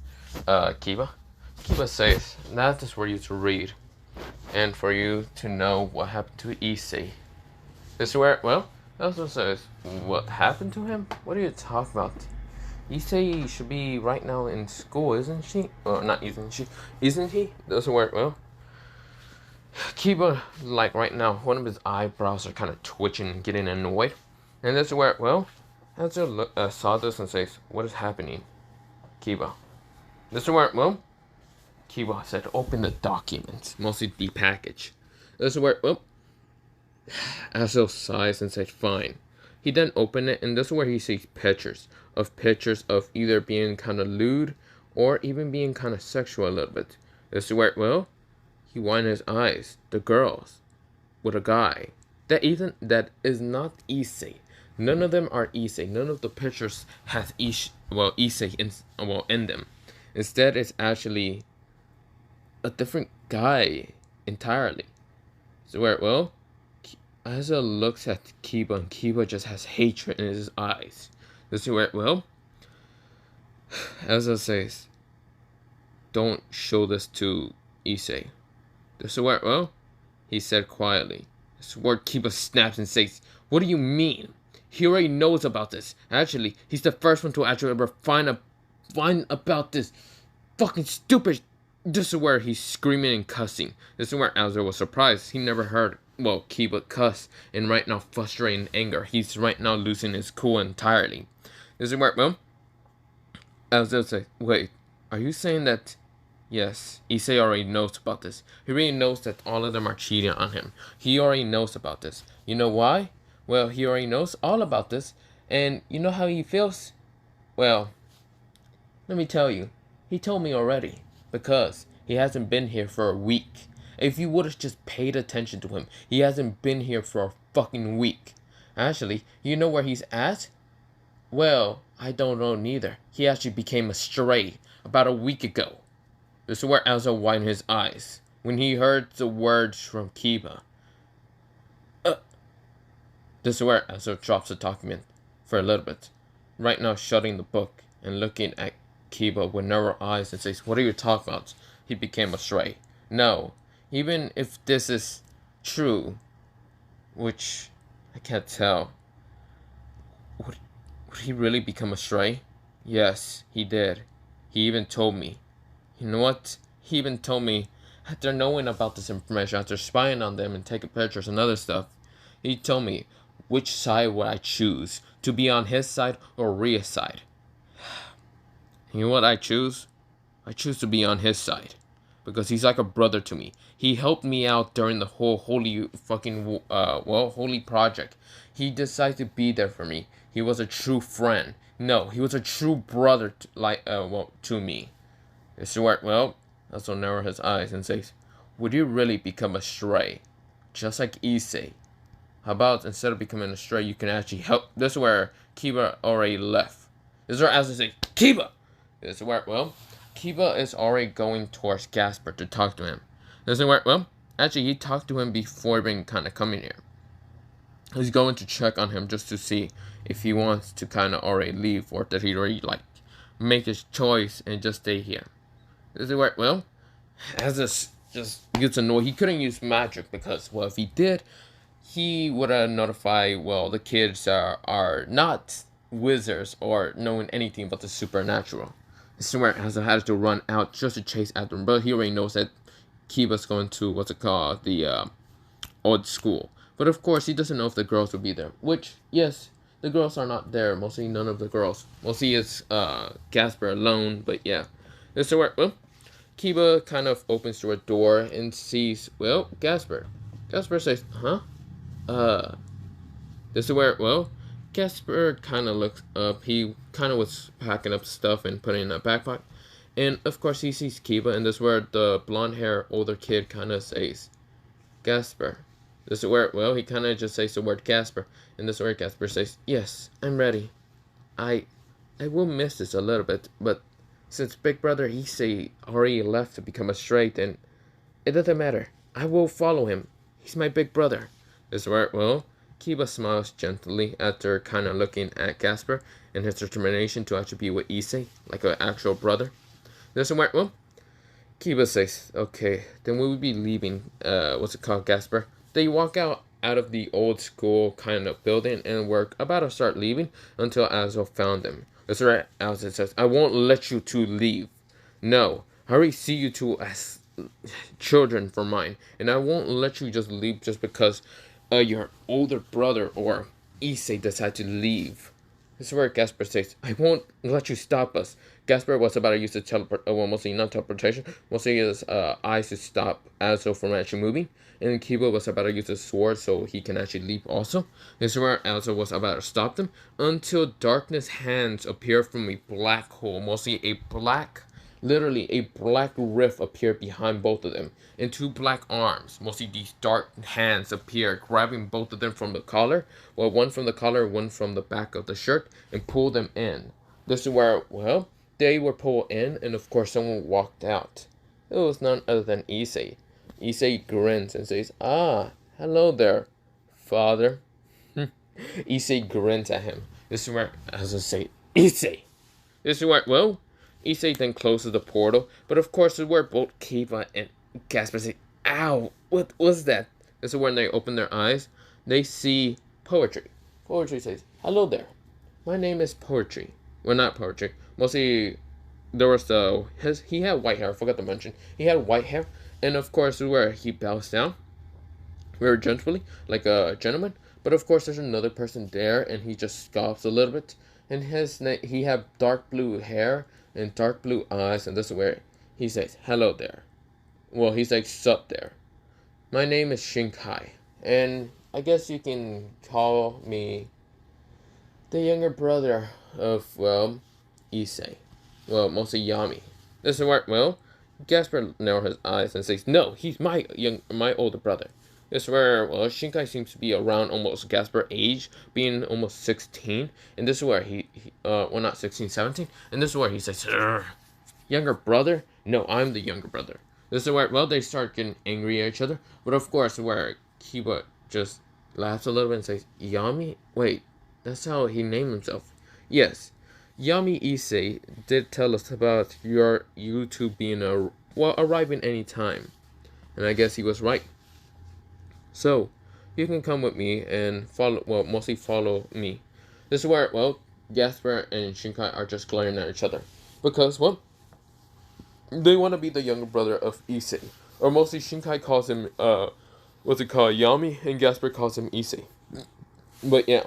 Kiba?" Kiba says, "That is for you to read, and for you to know what happened to Issei." This is where, well, Azo says, "What happened to him? What are you talking about? Issei should be right now in school, isn't she? Well, not isn't she? Isn't he?" This is where, well, Kiba, like right now, one of his eyebrows are kind of twitching and getting annoyed. And this is where, well, Azo saw this and says, "What is happening, Kiba?" This is where, well, Kiba said, "Open the documents," mostly the package. This is where, well, Azo sighs and says, "Fine." He then opened it, and this is where he sees pictures of either being kind of lewd or even being kind of sexual a little bit. This is where, well, he widened his eyes. The girls with a guy that is not Issei. None of them are Issei. None of the pictures has Issei in them. Instead, it's actually a different guy entirely. So where, well, Azo looks at Kiba, and Kiba just has hatred in his eyes. This is where, well, Azo says, "Don't show this to Issei." This is where, well, he said quietly. This is where Kiba snaps and says, "What do you mean? He already knows about this. Actually, he's the first one to actually ever find about this fucking stupid..." This is where he's screaming and cussing. This is where Azo was surprised. He never heard, well, Kiba cuss, and right now frustrated in anger. He's right now losing his cool entirely. This is where, well, Azo says, "Wait, are you saying that..." Yes, Issei already knows about this. He really knows that all of them are cheating on him. He already knows about this. You know why? Well, he already knows all about this, and you know how he feels? Well, let me tell you. He told me already. Because he hasn't been here for a week. If you would have just paid attention to him, he hasn't been here for a fucking week. Actually, you know where he's at? Well, I don't know neither. He actually became a stray about a week ago. This is where Azo widened his eyes when he heard the words from Kiba. This is where Azo drops the document for a little bit, right now shutting the book and looking at Kiba with narrow eyes and says, "What are you talking about? He became a stray." No, even if this is True, which I can't tell. Would, would he really become a stray? Yes, he did. He even told me. You know what? He even told me, after knowing about this information, after spying on them and taking pictures and other stuff, he told me which side would I choose, to be on his side or Ria's side. You know what I choose? I choose to be on his side. Because he's like a brother to me. He helped me out during the whole holy project. He decided to be there for me. He was a true friend. No, he was a true brother to me. Stuart, also narrow his eyes and says, would you really become a stray? Just like Issei. How about instead of becoming a stray, you can actually help? This is where Kiba already left. This is where Asa says, Kiba! This is where, Kiba is already going towards Gasper to talk to him. This is where, actually he talked to him before being kind of coming here. He's going to check on him just to see if he wants to kind of already leave or that he already make his choice and just stay here. This is where, as this just gets annoyed, he couldn't use magic because, if he did, he would have notified, the kids are not wizards or knowing anything about the supernatural. This is where Asa has to run out just to chase after him, but he already knows that Kiba's going to, the old school. But of course, he doesn't know if the girls will be there, which, yes, the girls are not there, mostly none of the girls. Mostly it's Gasper alone, but yeah. This is where, Kiba kind of opens to a door and sees, Gasper. Gasper says, huh? This is where, Gasper kind of looks up. He kind of was packing up stuff and putting it in a backpack. And, of course, he sees Kiba, and this is where the blonde-haired older kid kind of says, Gasper. This is where, he kind of just says the word Gasper. And this is where Gasper says, yes, I'm ready. I will miss this a little bit, but since Big Brother Issei already left to become a stray, then it doesn't matter. I will follow him. He's my big brother. This is where, Kiba smiles gently after kind of looking at Gasper and his determination to actually be with Issei, like an actual brother. This is where, Kiba says, okay, then we will be leaving, Gasper. They walk out of the old school kind of building and were about to start leaving until Azo found them. That's right, Azo says, I won't let you two leave. No, I already see you two as children for mine, and I won't let you just leave just because your older brother or Issei decide to leave. This is where Gasper says, I won't let you stop us. Gasper was about to use the mostly not teleportation, mostly his eyes to stop Azo from actually moving. And Kiba was about to use his sword so he can actually leap also. This is where Azo was about to stop them until darkness hands appear from a black hole, mostly literally a black rift appeared behind both of them, and two black arms, mostly these dark hands, appear, grabbing both of them from the collar, one from the collar, one from the back of the shirt, and pull them in. This is where, they were pulled in, and of course someone walked out. It was none other than Issei. Issei grins and says, hello there, father. Issei grins at him. This is where, as I say, Issei. This is where, Issei then closes the portal, but of course, this is where both Kiba and Gasper say, ow, what was that? This is when they open their eyes, they see Poetry. Poetry says, hello there, my name is Poetry. Well, not Poetry, mostly, there was he had white hair, I forgot to mention, he had white hair, and of course, this is where he bows down, very gently, like a gentleman, but of course, there's another person there, and he just scoffs a little bit, and he had dark blue hair, and dark blue eyes, and this is where he says, hello there. Well, he's like, sup there. My name is Shinkai, and I guess you can call me the younger brother of, Issei. Well, mostly Yami. This is where, Gasper narrows his eyes and says, no, he's my older brother. This is where, Shinkai seems to be around almost Gasper age, being almost 16. And this is where not 16, 17. And this is where he says, younger brother? No, I'm the younger brother. This is where, they start getting angry at each other. But of course, where Kiba just laughs a little bit and says, Yami? Wait, that's how he named himself. Yes, Yami Issei did tell us about you two being arriving any time. And I guess he was right. So, you can come with me and follow, well, mostly follow me. This is where, well, Jasper and Shinkai are just glaring at each other. Because, well, they want to be the younger brother of Issei. Or mostly Shinkai calls him, what's it called, Yami, and Jasper calls him Issei. But yeah,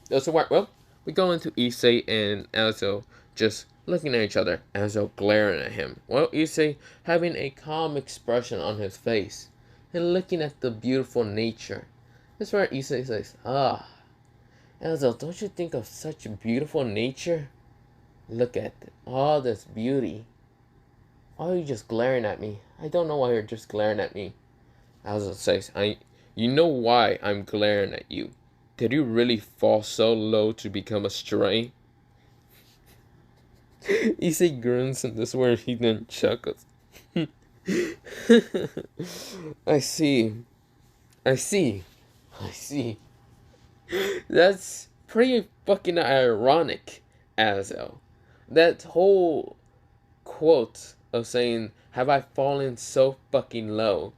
that's where, well, we go into Issei and Azo just looking at each other, Azo glaring at him. Well, Issei having a calm expression on his face and looking at the beautiful nature. That's where Issei says, Azo, don't you think of such beautiful nature? Look at all this beauty. Why are you just glaring at me? I don't know why you're just glaring at me. Azo says, you know why I'm glaring at you. Did you really fall so low to become a stray? Issei grins, and this is where he then chuckles. I see. That's pretty fucking ironic, Azo. That whole quote of saying, have I fallen so fucking low?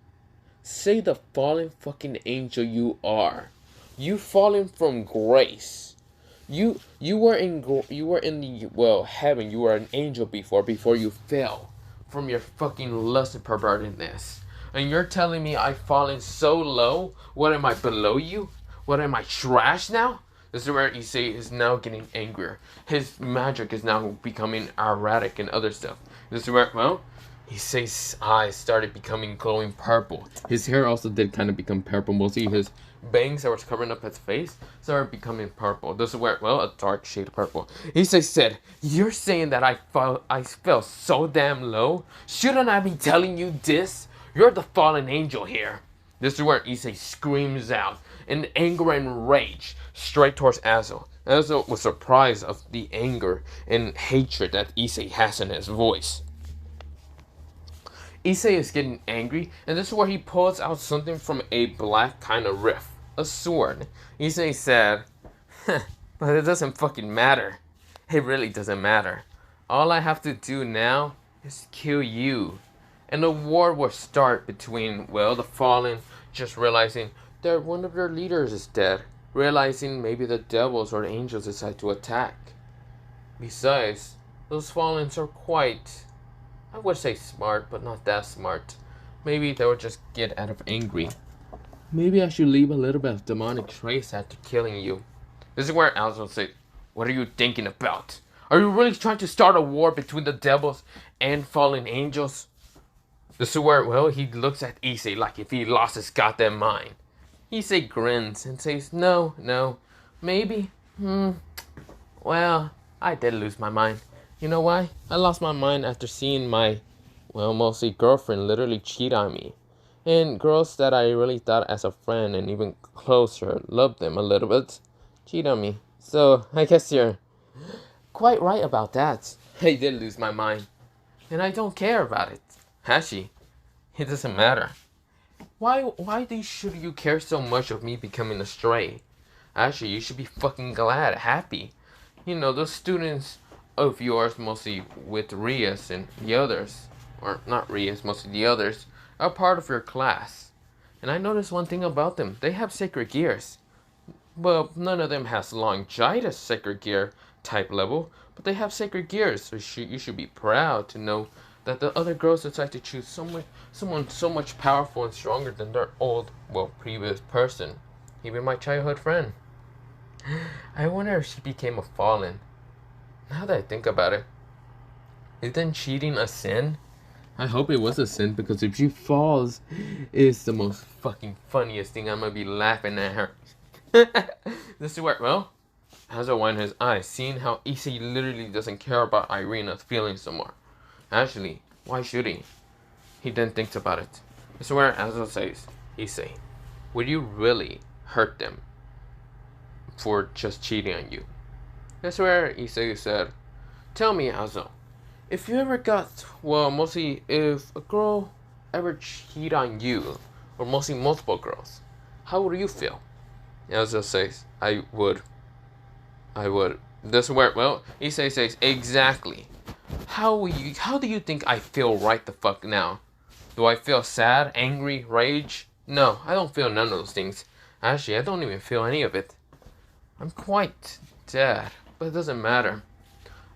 Say the fallen fucking angel you are. You fallen from grace. You were in the, well, heaven. You were an angel before you fell from your fucking lust and pervertedness. And you're telling me I've fallen so low? What, am I below you? What, am I trash now? This is where Issei is now getting angrier. His magic is now becoming erratic and other stuff. This is where, well, Issei's eyes started becoming glowing purple. His hair also did kind of become purple. Mostly his bangs that was covering up his face started becoming purple. This is where, well, a dark shade of purple. Issei said, you're saying that I fell so damn low? Shouldn't I be telling you this? You're the fallen angel here. This is where Issei screams out in anger and rage straight towards Azo. Azo was surprised of the anger and hatred that Issei has in his voice. Issei is getting angry, and this is where he pulls out something from a black kind of rift. A sword. Issei said, but it doesn't fucking matter. It really doesn't matter. All I have to do now is kill you. And a war will start between, well, the fallen just realizing that one of their leaders is dead. Realizing maybe the devils or the angels decide to attack. Besides, those fallens are quite, I would say smart, but not that smart. Maybe they would just get out of angry. Maybe I should leave a little bit of demonic trace after killing you. This is where Azo said, what are you thinking about? Are you really trying to start a war between the devils and fallen angels? This is where, well, he looks at Issei like if he lost his goddamn mind. Issei grins and says, no, maybe, well, I did lose my mind. You know why? I lost my mind after seeing my, well, mostly girlfriend literally cheat on me. And girls that I really thought as a friend and even closer, loved them a little bit, cheat on me. So, I guess you're quite right about that. I did lose my mind. And I don't care about it. Hashi, it doesn't matter. Why should you care so much of me becoming a stray? Actually, you should be fucking glad, happy. You know, those students of yours, mostly with Rias and the others, or not Rias, mostly the others, are part of your class. And I noticed one thing about them. They have sacred gears. Well, none of them has Longitis sacred gear type level, but they have sacred gears, so you should be proud to know that the other girls decide to choose someone so much powerful and stronger than their previous person. Even my childhood friend. I wonder if she became a fallen. Now that I think about it, isn't cheating a sin? I hope it was a sin, because if she falls, it's the most fucking funniest thing. I'm gonna be laughing at her. This is where, well, Azo winds his eyes, seeing how Issei literally doesn't care about Irina's feelings no more. Actually, why should he? He then thinks about it. This is where Azo says, Issei, would you really hurt them for just cheating on you? That's where Issei said, tell me, Azo, if you ever got, well, mostly if a girl ever cheat on you, or mostly multiple girls, how would you feel? Azo says, I would. This is where, well, Issei says, exactly. How do you think I feel right the fuck now? Do I feel sad, angry, rage? No, I don't feel none of those things. Actually, I don't even feel any of it. I'm quite dead, but it doesn't matter.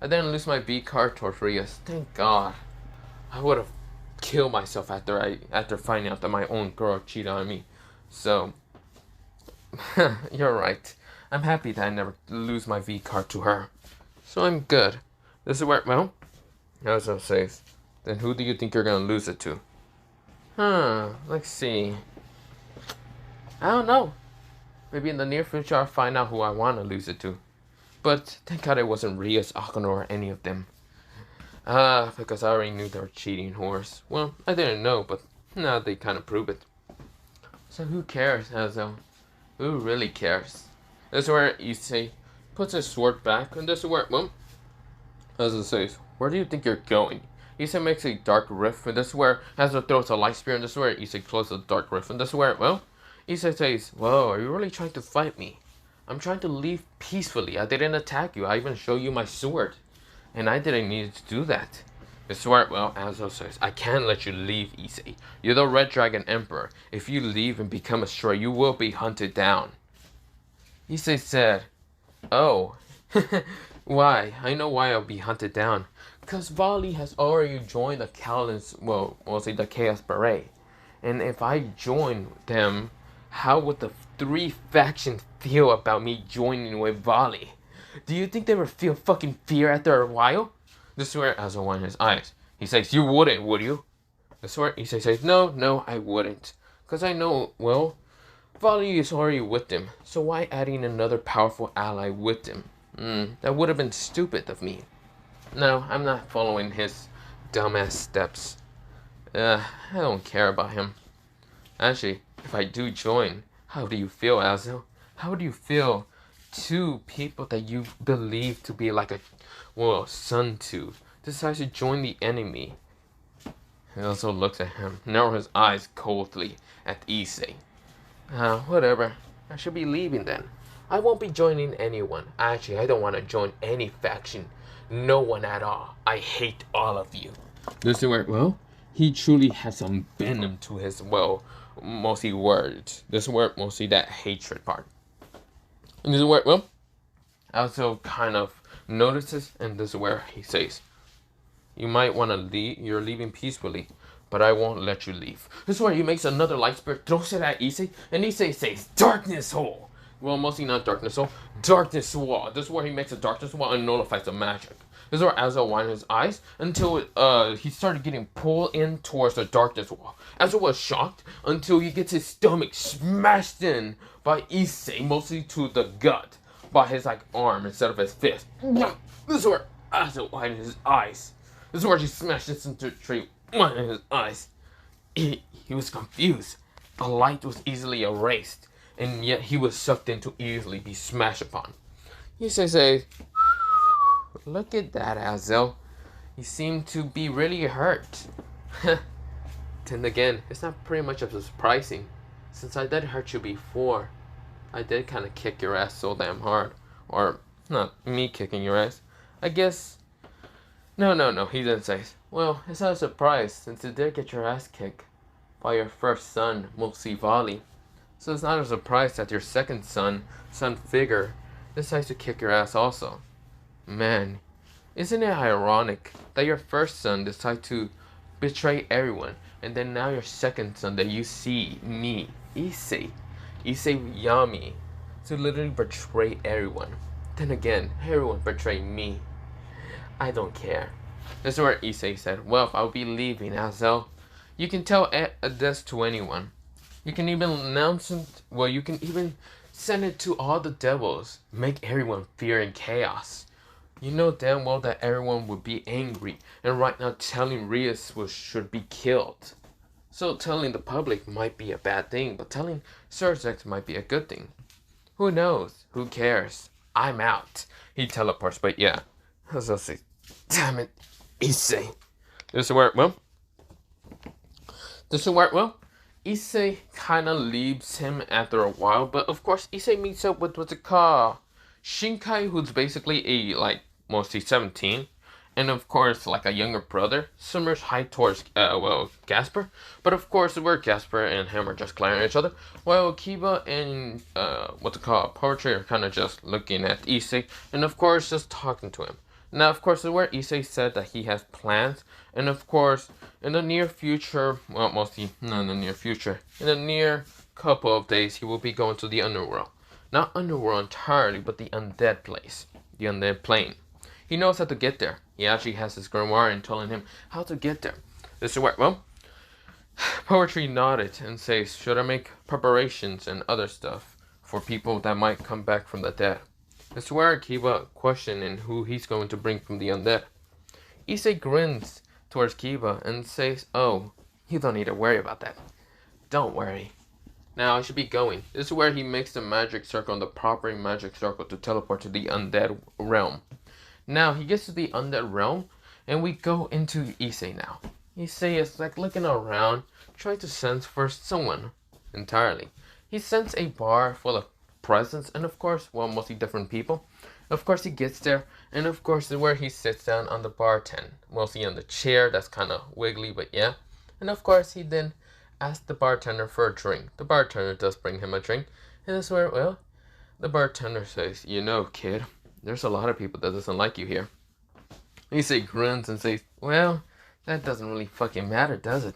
I didn't lose my V card towards Rios. Thank God. I would have killed myself after finding out that my own girl cheated on me. So, you're right. I'm happy that I never lose my V card to her. So I'm good. This is where, well, as I say, then who do you think you're gonna lose it to? Let's see. I don't know. Maybe in the near future I'll find out who I want to lose it to. But thank God it wasn't Rias, Akano, or any of them. Because I already knew they were cheating whores. Well, I didn't know, but now they kind of prove it. So who cares, Azo? Who really cares? This is where Issei puts his sword back, and this is where, well, Azo says, where do you think you're going? Issei makes a dark rift, and this is where Azo throws a light spear, and this is where Issei closes the dark rift, and this is where, well, Issei says, whoa, are you really trying to fight me? I'm trying to leave peacefully. I didn't attack you. I even showed you my sword. And I didn't need to do that. This is where, well, Azo says, I can't let you leave, Issei. You're the Red Dragon Emperor. If you leave and become a stray, you will be hunted down. Issei said, oh, why? I know why I'll be hunted down. Because Vali has already joined the Kalin's, well, mostly the Chaos Beret. And if I join them, how would the three factions feel about me joining with Vali? Do you think they would feel fucking fear after a while? This is where Azo winds his eyes. He says, you wouldn't, would you? This is where Issei says, no, I wouldn't. Because I know, well, Vali is already with them. So why adding another powerful ally with them? That would have been stupid of me. No, I'm not following his dumbass steps. I don't care about him. Actually, if I do join, how do you feel, Azo? How do you feel two people that you believe to be like a, well, son to, decides to join the enemy? He also looks at him, narrows his eyes coldly at Issei. Whatever. I should be leaving then. I won't be joining anyone. Actually, I don't want to join any faction. No one at all. I hate all of you. This is where, well, he truly has some venom to his, well, mostly words. This is where mostly that hatred part. And this is where, well, also kind of notices, and this is where he says, you might want to leave, you're leaving peacefully, but I won't let you leave. This is where he makes another light spirit, throws it at Issei, and Issei says, darkness hole. Well, mostly not darkness hole, darkness wall. This is where he makes a darkness wall and nullifies the magic. This is where Azo winds his eyes until he started getting pulled in towards the darkness wall. Azo was shocked until he gets his stomach smashed in by Issei, mostly to the gut, by his like arm instead of his fist. This is where Azo winds his eyes. This is where she smashes into the tree, winding his eyes. He was confused. The light was easily erased, and yet he was sucked in to easily be smashed upon. Issei says, look at that, Azo. You seem to be really hurt. Then again, it's not pretty much of a surprising, since I did hurt you before. I did kind of kick your ass so damn hard. Or, not me kicking your ass. I guess... No, he didn't say. Well, it's not a surprise, since you did get your ass kicked by your first son, Vali. So it's not a surprise that your second son, Figure, decides to kick your ass also. Man, isn't it ironic that your first son decided to betray everyone, and then now your second son that you see, me, Issei Yami, to literally betray everyone. Then again, everyone betrayed me. I don't care. This is where Issei said, well, I'll be leaving, Azo. You can tell this to anyone. You can even announce it, well, you can even send it to all the devils. Make everyone fear and chaos. You know damn well that everyone would be angry, and right now telling Rias should be killed. So telling the public might be a bad thing, but telling Sirzechs might be a good thing. Who knows? Who cares? I'm out. He teleports, but yeah. I was gonna say, damn it, Issei. This is where, well, Issei kind of leaves him after a while, but of course Issei meets up with what's it called? Shinkai, who's basically a, like, mostly 17, And of course, like a younger brother, Summer's high towards, Gasper. But of course, where Gasper and him are just glaring at each other, while Kiba and, Poetry are kind of just looking at Issei, and of course, just talking to him. Now, of course, where Issei said that he has plans, and of course, in the near future, well, mostly not in the near future, in the near couple of days, he will be going to the underworld. Not underworld entirely, but the undead place, the undead plane. He knows how to get there. He actually has his grimoire and telling him how to get there. This is where, well, Poetry nodded and says, should I make preparations and other stuff for people that might come back from the dead? This is where Kiba questioning who he's going to bring from the undead. Issei grins towards Kiba and says, oh, you don't need to worry about that. Don't worry. Now I should be going. This is where he makes the magic circle and the proper magic circle to teleport to the undead realm. Now, he gets to the undead realm, and we go into Issei now. Issei is like looking around, trying to sense for someone entirely. He senses a bar full of presents, and of course, well, mostly different people. Of course, he gets there, and of course, where he sits down on the bartend, mostly on the chair that's kind of wiggly, but yeah. And of course, he then asks the bartender for a drink. The bartender does bring him a drink, and that's where, well, the bartender says, you know, kid, there's a lot of people that doesn't like you here. Issei grins and says, well, that doesn't really fucking matter, does it?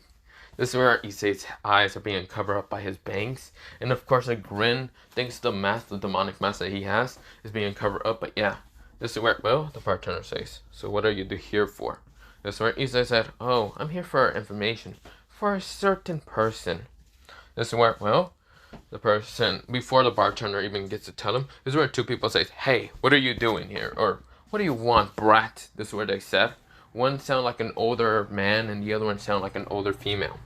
This is where Issei's eyes are being covered up by his bangs. And of course a grin, thanks to the mask, the demonic mask that he has, is being covered up. But yeah, this is where, well, the bartender says, so what are you here for? This is where Issei said, oh, I'm here for information. For a certain person. This is where, well, the person, before the bartender even gets to tell him, this is where two people say, hey, what are you doing here? Or, what do you want, brat? This is what they said. One sounded like an older man, and the other one sounded like an older female.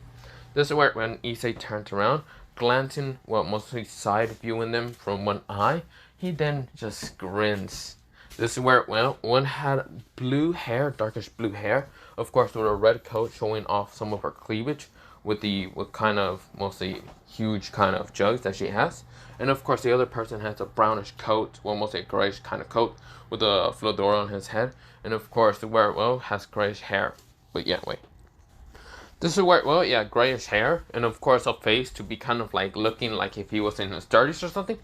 This is where, when Issei turns around, glancing, well, mostly side viewing them from one eye, he then just grins. This is where, well, one had blue hair, darkish blue hair, of course with a red coat showing off some of her cleavage, with kind of mostly huge kind of jugs that she has. And of course the other person has a brownish coat, well, mostly a grayish kind of coat with a fedora on his head. And of course the where, well, has grayish hair. But yeah, wait. This is where, well, yeah, grayish hair. And of course a face to be kind of like looking like if he was in his 30s or something.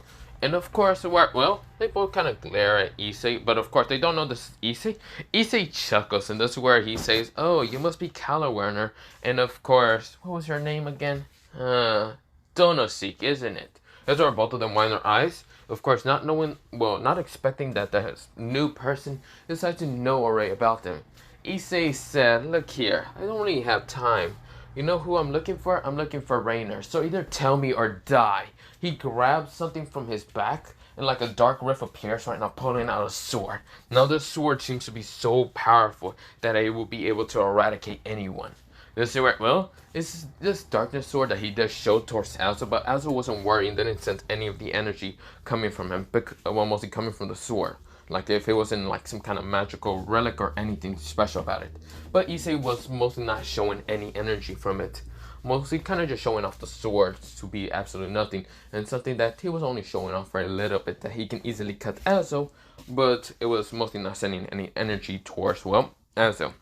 And of course, well, they both kind of glare at Issei, but of course they don't know this is Issei. Issei chuckles, and this is where he says, oh, you must be Calawerner. And of course, what was your name again? Donoseek, isn't it? That's where both of them wind their eyes. Of course, not knowing, well, not expecting that the new person decides to know already about them. Issei said, look here, I don't really have time. You know who I'm looking for? I'm looking for Rainer. So either tell me or die. He grabs something from his back, and like a dark rift appears right now, pulling out a sword. Now this sword seems to be so powerful that it will be able to eradicate anyone. This is where, well, it's this darkness sword that he does show towards Azo, but Azo wasn't worried and didn't sense any of the energy coming from him, well, mostly coming from the sword. Like if it wasn't like some kind of magical relic or anything special about it. But Issei was mostly not showing any energy from it. Mostly kind of just showing off the sword to be absolutely nothing. And something that he was only showing off for a little bit that he can easily cut Azo. But it was mostly not sending any energy towards, well, Azo.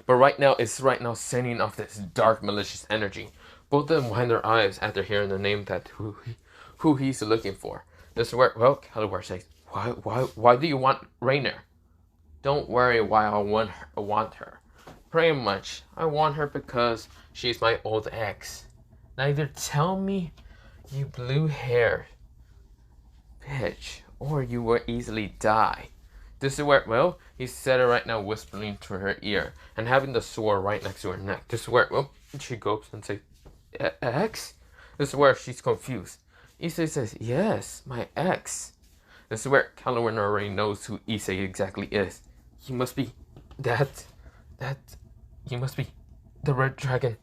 But right now, it's sending off this dark malicious energy. Both of them wind their eyes after hearing the name that who he's looking for. This is where, well, Calawer says, why do you want Rainer? Don't worry why I want her. Pretty much, I want her because she's my old ex. Now either tell me, you blue hair bitch, or you will easily die. This is where, well, he said it right now, whispering to her ear, and having the sword right next to her neck. This is where, well, she goes and says, ex? This is where she's confused. Issei says, yes, my ex. This is where Calawer already knows who Issei exactly is. He must be you must be the Red Dragon.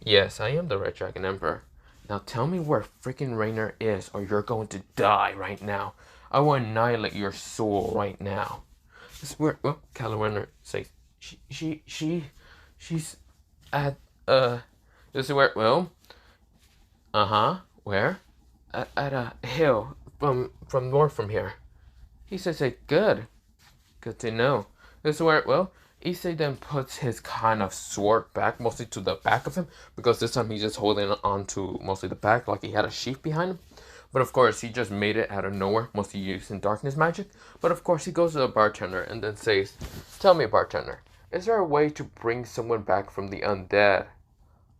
Yes, I am the Red Dragon Emperor. Now tell me where freaking Rainer is, or you're going to die right now. I will annihilate your soul right now. This is where, well, Calawer says, she's at, this is where, well, where? At a hill from north from here. He says, good to know. This is where, well, Issei then puts his kind of sword back, mostly to the back of him, because this time he's just holding on to mostly the back, like he had a sheath behind him. But of course, he just made it out of nowhere, mostly using darkness magic. But of course, he goes to the bartender and then says, "Tell me, bartender, is there a way to bring someone back from the undead?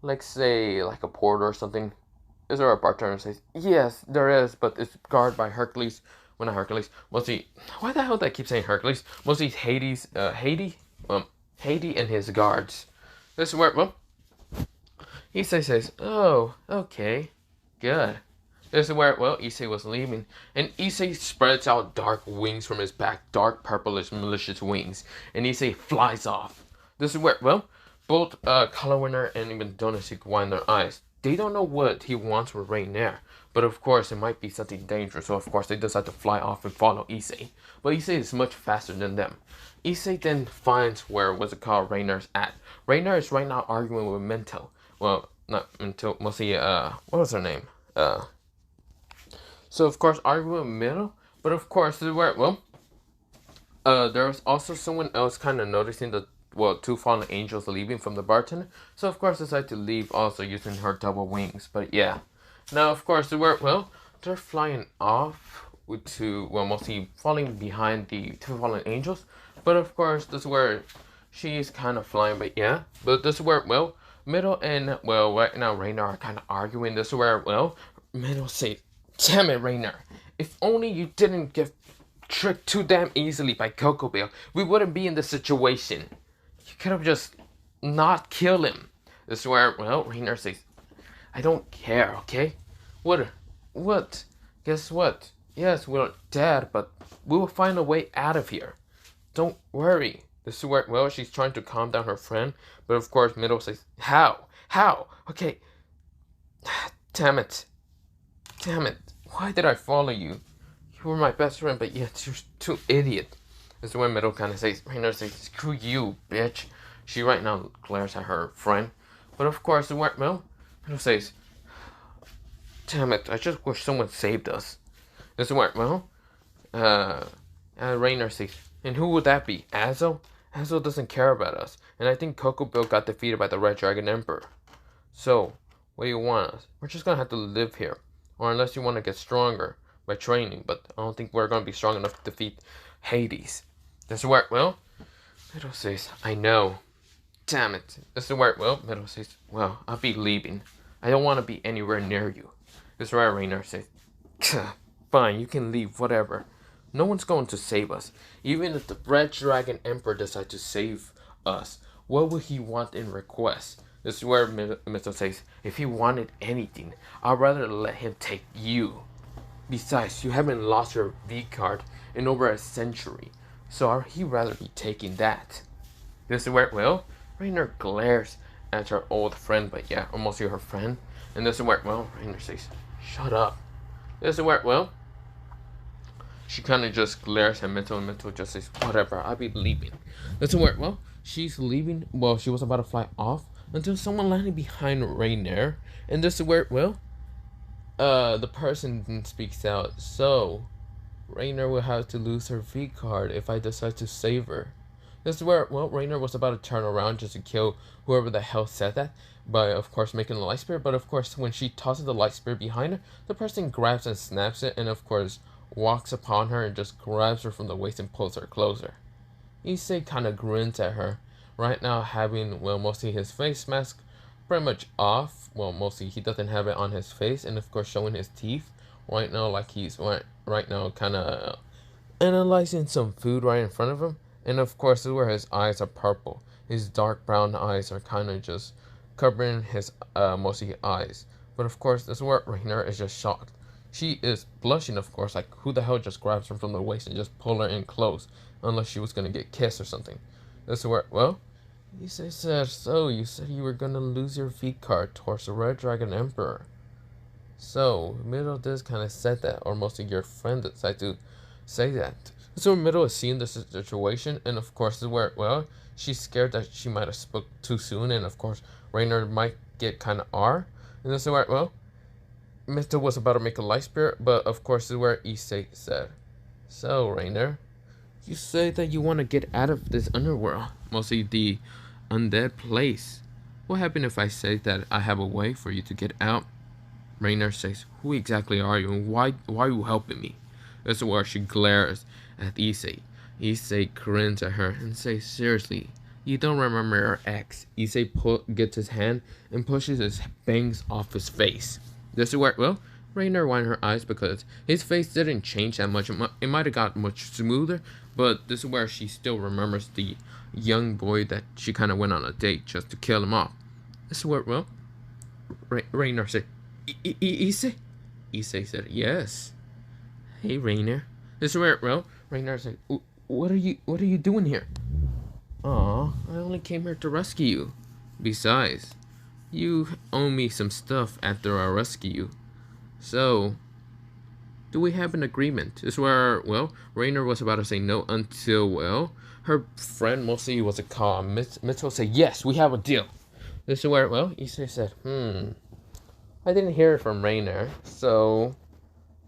Like, say, like a porter or something?" Is there a bartender says, "Yes, there is, but it's guarded by Hercules." Well, not Hercules. Mostly, why the hell do I keep saying Hercules? Mostly Hades and his guards. This is where, well, Issei says, "Oh, okay, good." This is where, well, Issei was leaving, and Issei spreads out dark wings from his back, dark purplish malicious wings, and Issei flies off. This is where, well, both Colorwinner and even Donasik wind their eyes. They don't know what he wants with Rainier, but of course it might be something dangerous, so of course they decide to fly off and follow Issei. But Issei is much faster than them. Issei then finds where, what's it called, Rainier's at. Rainier is right now arguing with Mento. Well, not Mento, mostly, what was her name? So of course arguing with Mento, but of course this is where, well, there was also someone else kind of noticing the, well, two fallen angels leaving from the bartender. So of course decided to leave also using her double wings. But yeah. Now of course they were, well, they're flying off to, well, mostly falling behind the two fallen angels. But of course this is where she's kind of flying, but yeah. But this is where, well, Middle and, well, right now Rainier are kind of arguing. This is where, well, Middle says, "Damn it, Rainier. If only you didn't get tricked too damn easily by Kokabiel, we wouldn't be in this situation. You could have just not killed him." This is where, well, Rainier says, "I don't care, okay? What? Guess what? Yes, we're dead, but we will find a way out of here. Don't worry." This is where, well, she's trying to calm down her friend, but of course Middle says, How? Okay. Damn it. Why did I follow you? You were my best friend, but yet you're too idiot." This is when Middle kind of says, Rainier says, "Screw you, bitch." She right now glares at her friend. But of course, well, Middle says, "Damn it, I just wish someone saved us." This is where, well, Rainier says, "And who would that be? Azo? Azo doesn't care about us. And I think Kokabiel got defeated by the Red Dragon Emperor. So, what do you want us? We're just gonna have to live here. Or unless you want to get stronger by training, but I don't think we're gonna be strong enough to defeat Hades." This is where, well, Middle says, "I know. Damn it." This is where, well, Middle says, "Well, I'll be leaving. I don't want to be anywhere near you." This is where Rainier says, "Fine, you can leave, whatever. No one's going to save us. Even if the Red Dragon Emperor decides to save us, what would he want in request?" This is where Middle says, "If he wanted anything, I'd rather let him take you. Besides, you haven't lost your V card in over a century, so he'd rather be taking that." This is where, well, Rainier glares at her old friend, but yeah, almost her friend. And this is where, well, Rainier says, "Shut up." This is where, well, she kind of just glares at Mento, and Mento just says, "Whatever, I'll be leaving." This is where, well, she's leaving, well, she was about to fly off until someone landed behind Rainier. And this is where, well, the person speaks out. "So, Rainier will have to lose her V card if I decide to save her." This is where, well, Rainier was about to turn around just to kill whoever the hell said that, by, of course, making the light spear. But, of course, when she tosses the light spear behind her, the person grabs and snaps it, and, of course, walks upon her and just grabs her from the waist and pulls her closer. Issei kind of grins at her, right now having, well, mostly his face mask pretty much off. Well, mostly he doesn't have it on his face, and, of course, showing his teeth right now, like he's right now kind of analyzing some food right in front of him. And of course, this is where his eyes are purple. His dark brown eyes are kind of just covering his mostly eyes. But of course, this is where Rainier is just shocked. She is blushing, of course, like who the hell just grabs her from the waist and just pull her in close, unless she was gonna get kissed or something. This is where, well, he says, "So you said you were gonna lose your V card towards the Red Dragon Emperor. So Middle does kind of said that, or mostly your friend decided to say that." So Middle is seeing the situation, and of course, this is where, well, she's scared that she might have spoke too soon, and of course, Rainier might get kind of R. And this is where, well, Middle was about to make a light spear, but of course, this is where Issei said, "So, Rainier, You say that you want to get out of this underworld, mostly the undead place. What happens if I say that I have a way for you to get out? Rainer says, who exactly are you and why are you helping me? This is where she glares at Issei. Issei grins at her and says, seriously, you don't remember your ex. Issei gets his hand and pushes his bangs off his face. This is where, well, Rainer winds her eyes because his face didn't change that much. It might have got much smoother, but this is where she still remembers the young boy that she kind of went on a date just to kill him off. This is where, well, Rainer said, Issei? Issei said, yes. Hey, Rainer. This is where, well, Rainer said, what are you doing here? Aw, I only came here to rescue you. Besides, you owe me some stuff after I rescue you. So, do we have an agreement? This is where, well, Rainer was about to say no until, well, her friend, mostly was a call. Mitchell said, yes, we have a deal. This is where, well, Issei said, I didn't hear it from Rainer, so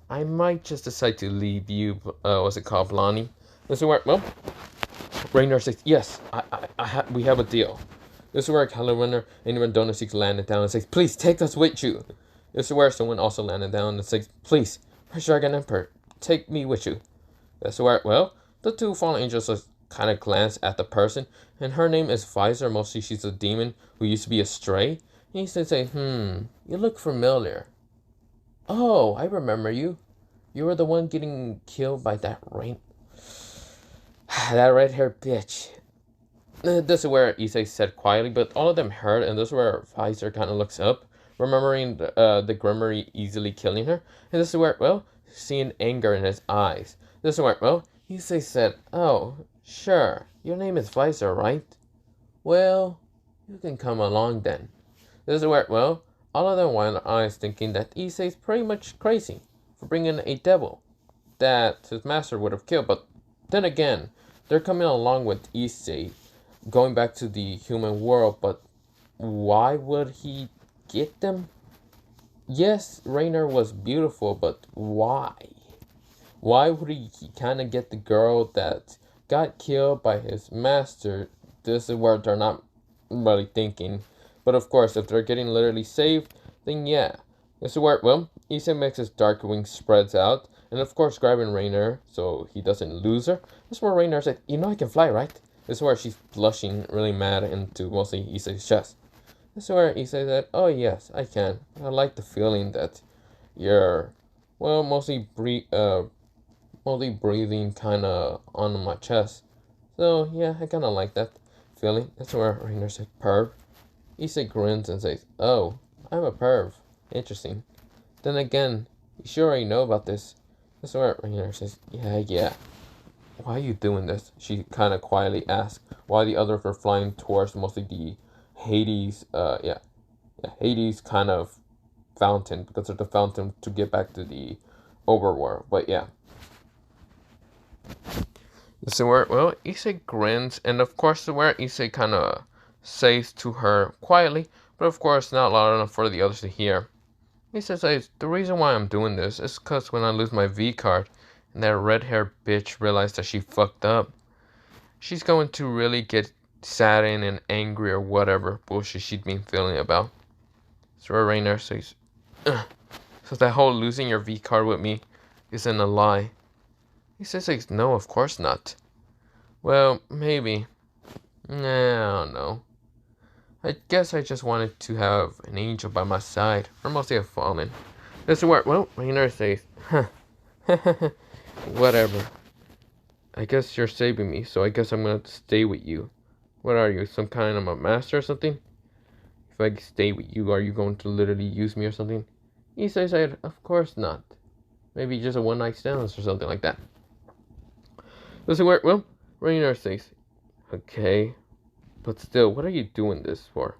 I might just decide to leave you, Blondie? This is where, well, Rainer says, yes, we have a deal. This is where Calendar and even Donut Six landed down and says, please take us with you. This is where someone also landed down and says, please, First Dragon Emperor, take me with you. This is where, well, the two fallen angels just kind of glance at the person, and her name is Visor. Mostly she's a demon who used to be a stray. And he says, you look familiar. Oh, I remember you. You were the one getting killed by that that red-haired bitch. This is where Issei said quietly, but all of them heard, and this is where Visor kind of looks up, remembering the Grimmery easily killing her. And this is where, well, seeing anger in his eyes. This is where, well, Issei said, oh, sure, your name is Visor, right? Well, you can come along then. This is where, well, all of them wind their eyes thinking that Issei's pretty much crazy for bringing a devil that his master would have killed. But then again, they're coming along with Issei, going back to the human world. But why would he get them? Yes, Rainer was beautiful, but why? Why would he kind of get the girl that got killed by his master? This is where they're not really thinking. But of course, if they're getting literally saved, then yeah. This is where, well, Issei makes his dark wings spreads out. And of course, grabbing Rainer so he doesn't lose her. This is where Rainer said, you know I can fly, right? This is where she's blushing really mad into mostly Issei's chest. This is where Issei said, oh yes, I can. I like the feeling that you're, well, mostly breathing kind of on my chest. So yeah, I kind of like that feeling. That's where Rainer said, perv. Issei grins and says, oh, I'm a perv. Interesting. Then again, you sure already know about this. This is where Rainer says, yeah. Why are you doing this? She kind of quietly asked, while the others were flying towards mostly the Hades, Hades kind of fountain, because of the fountain to get back to the overworld. But yeah. This is where, well, Issei grins, and of course, where Issei kind of says to her quietly, but of course not loud enough for the others to hear. He says, the reason why I'm doing this is because when I lose my V card and that red-haired bitch realized that she fucked up, she's going to really get saddened and angry or whatever bullshit she'd been feeling about. So Rainer says, ugh. So that whole losing your V card with me isn't a lie. He says, no, of course not. Well, maybe. Nah, I don't know. I guess I just wanted to have an angel by my side, or mostly a fallen. This is where, well, Rainer says, whatever. I guess you're saving me, so I guess I'm gonna stay with you. What are you, some kind of a master or something? If I stay with you, are you going to literally use me or something? He says, of course not. Maybe just a one-night stand or something like that. This is where, well, Rainer says, okay. But still, what are you doing this for?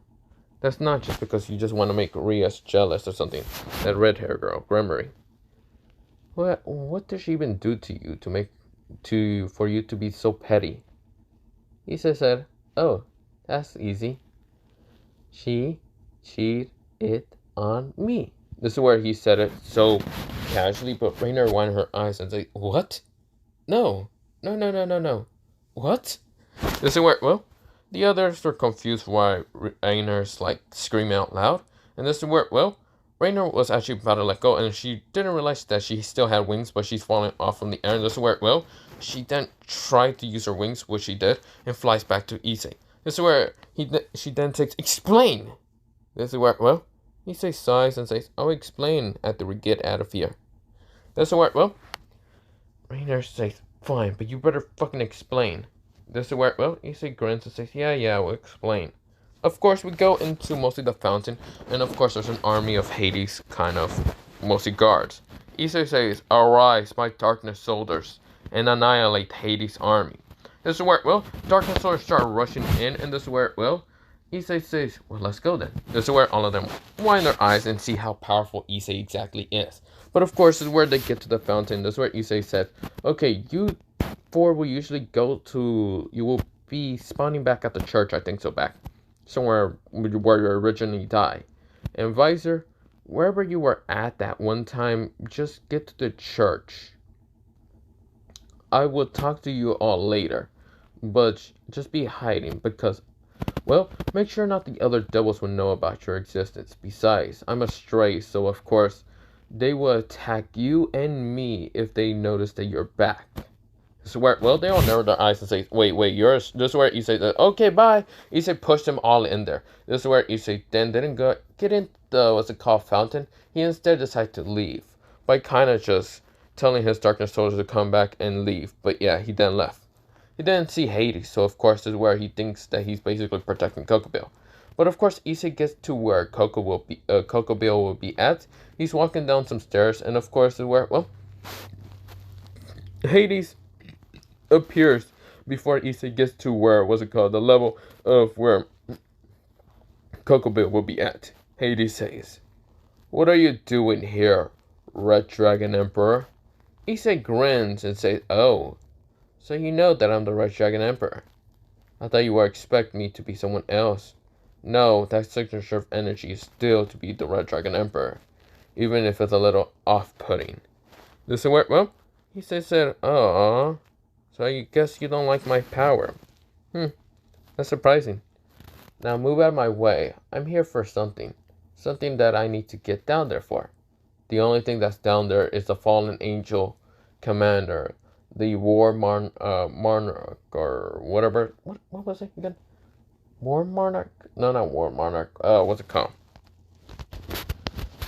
That's not just because you just want to make Rias jealous or something. That red-hair girl, Gremory. What did she even do to you for you to be so petty? Issei said, oh, that's easy. She cheated on me. This is where he said it so casually, but Rainer winded her eyes and said, what? No, No. What? This is where, well, the others were confused why Rainer's like screaming out loud. And this is where, well, Rainer was actually about to let go, and she didn't realize that she still had wings, but she's falling off from the air. And this is where, well, she then tried to use her wings, which she did, and flies back to Issei. This is where she then takes, explain! This is where, well, Issei sighs and says, I'll explain after we get out of here. This is where, well, Rainer says, fine, but you better fucking explain. This is where, well, Issei grins and says, yeah, we'll explain. Of course, we go into mostly the fountain, and of course there's an army of Hades, kind of, mostly guards. Issei says, arise, my darkness soldiers, and annihilate Hades' army. This is where, well, darkness soldiers start rushing in, and this is where, well, Issei says, well, let's go then. This is where all of them wind their eyes and see how powerful Issei exactly is. But of course, this is where they get to the fountain. This is where Issei said, okay, you four will usually go to, you will be spawning back at the church, I think so, back somewhere where you originally died. And Visor, wherever you were at that one time, just get to the church. I will talk to you all later, but just be hiding because, well, make sure not the other devils will know about your existence. Besides, I'm a stray, so of course, they will attack you and me if they notice that you're back. Swear, well, they all narrow their eyes and say, wait, yours. This is where Issei said, okay, bye. Issei pushed them all in there. This is where Issei then didn't get in the, what's it called, fountain. He instead decided to leave by kind of just telling his darkness soldiers to come back and leave. But yeah, he then left. He didn't see Hades, so of course this is where he thinks that he's basically protecting Kokabiel. But of course, Issei gets to where Kokabiel will be at. He's walking down some stairs, and of course, this is where, well, Hades appears before Issei gets to where, what's it called, the level of where Kokabiel will be at. Hades says, what are you doing here, Red Dragon Emperor? Issei grins and says, oh, so you know that I'm the Red Dragon Emperor. I thought you were expecting me to be someone else. No, that signature of energy is still to be the Red Dragon Emperor, even if it's a little off-putting. This is where, well, Issei said, oh, so I guess you don't like my power. That's surprising. Now move out of my way. I'm here for something. Something that I need to get down there for. The only thing that's down there is the fallen angel commander. The war monarch or whatever. What was it again? War monarch? No, not war monarch. What's it called?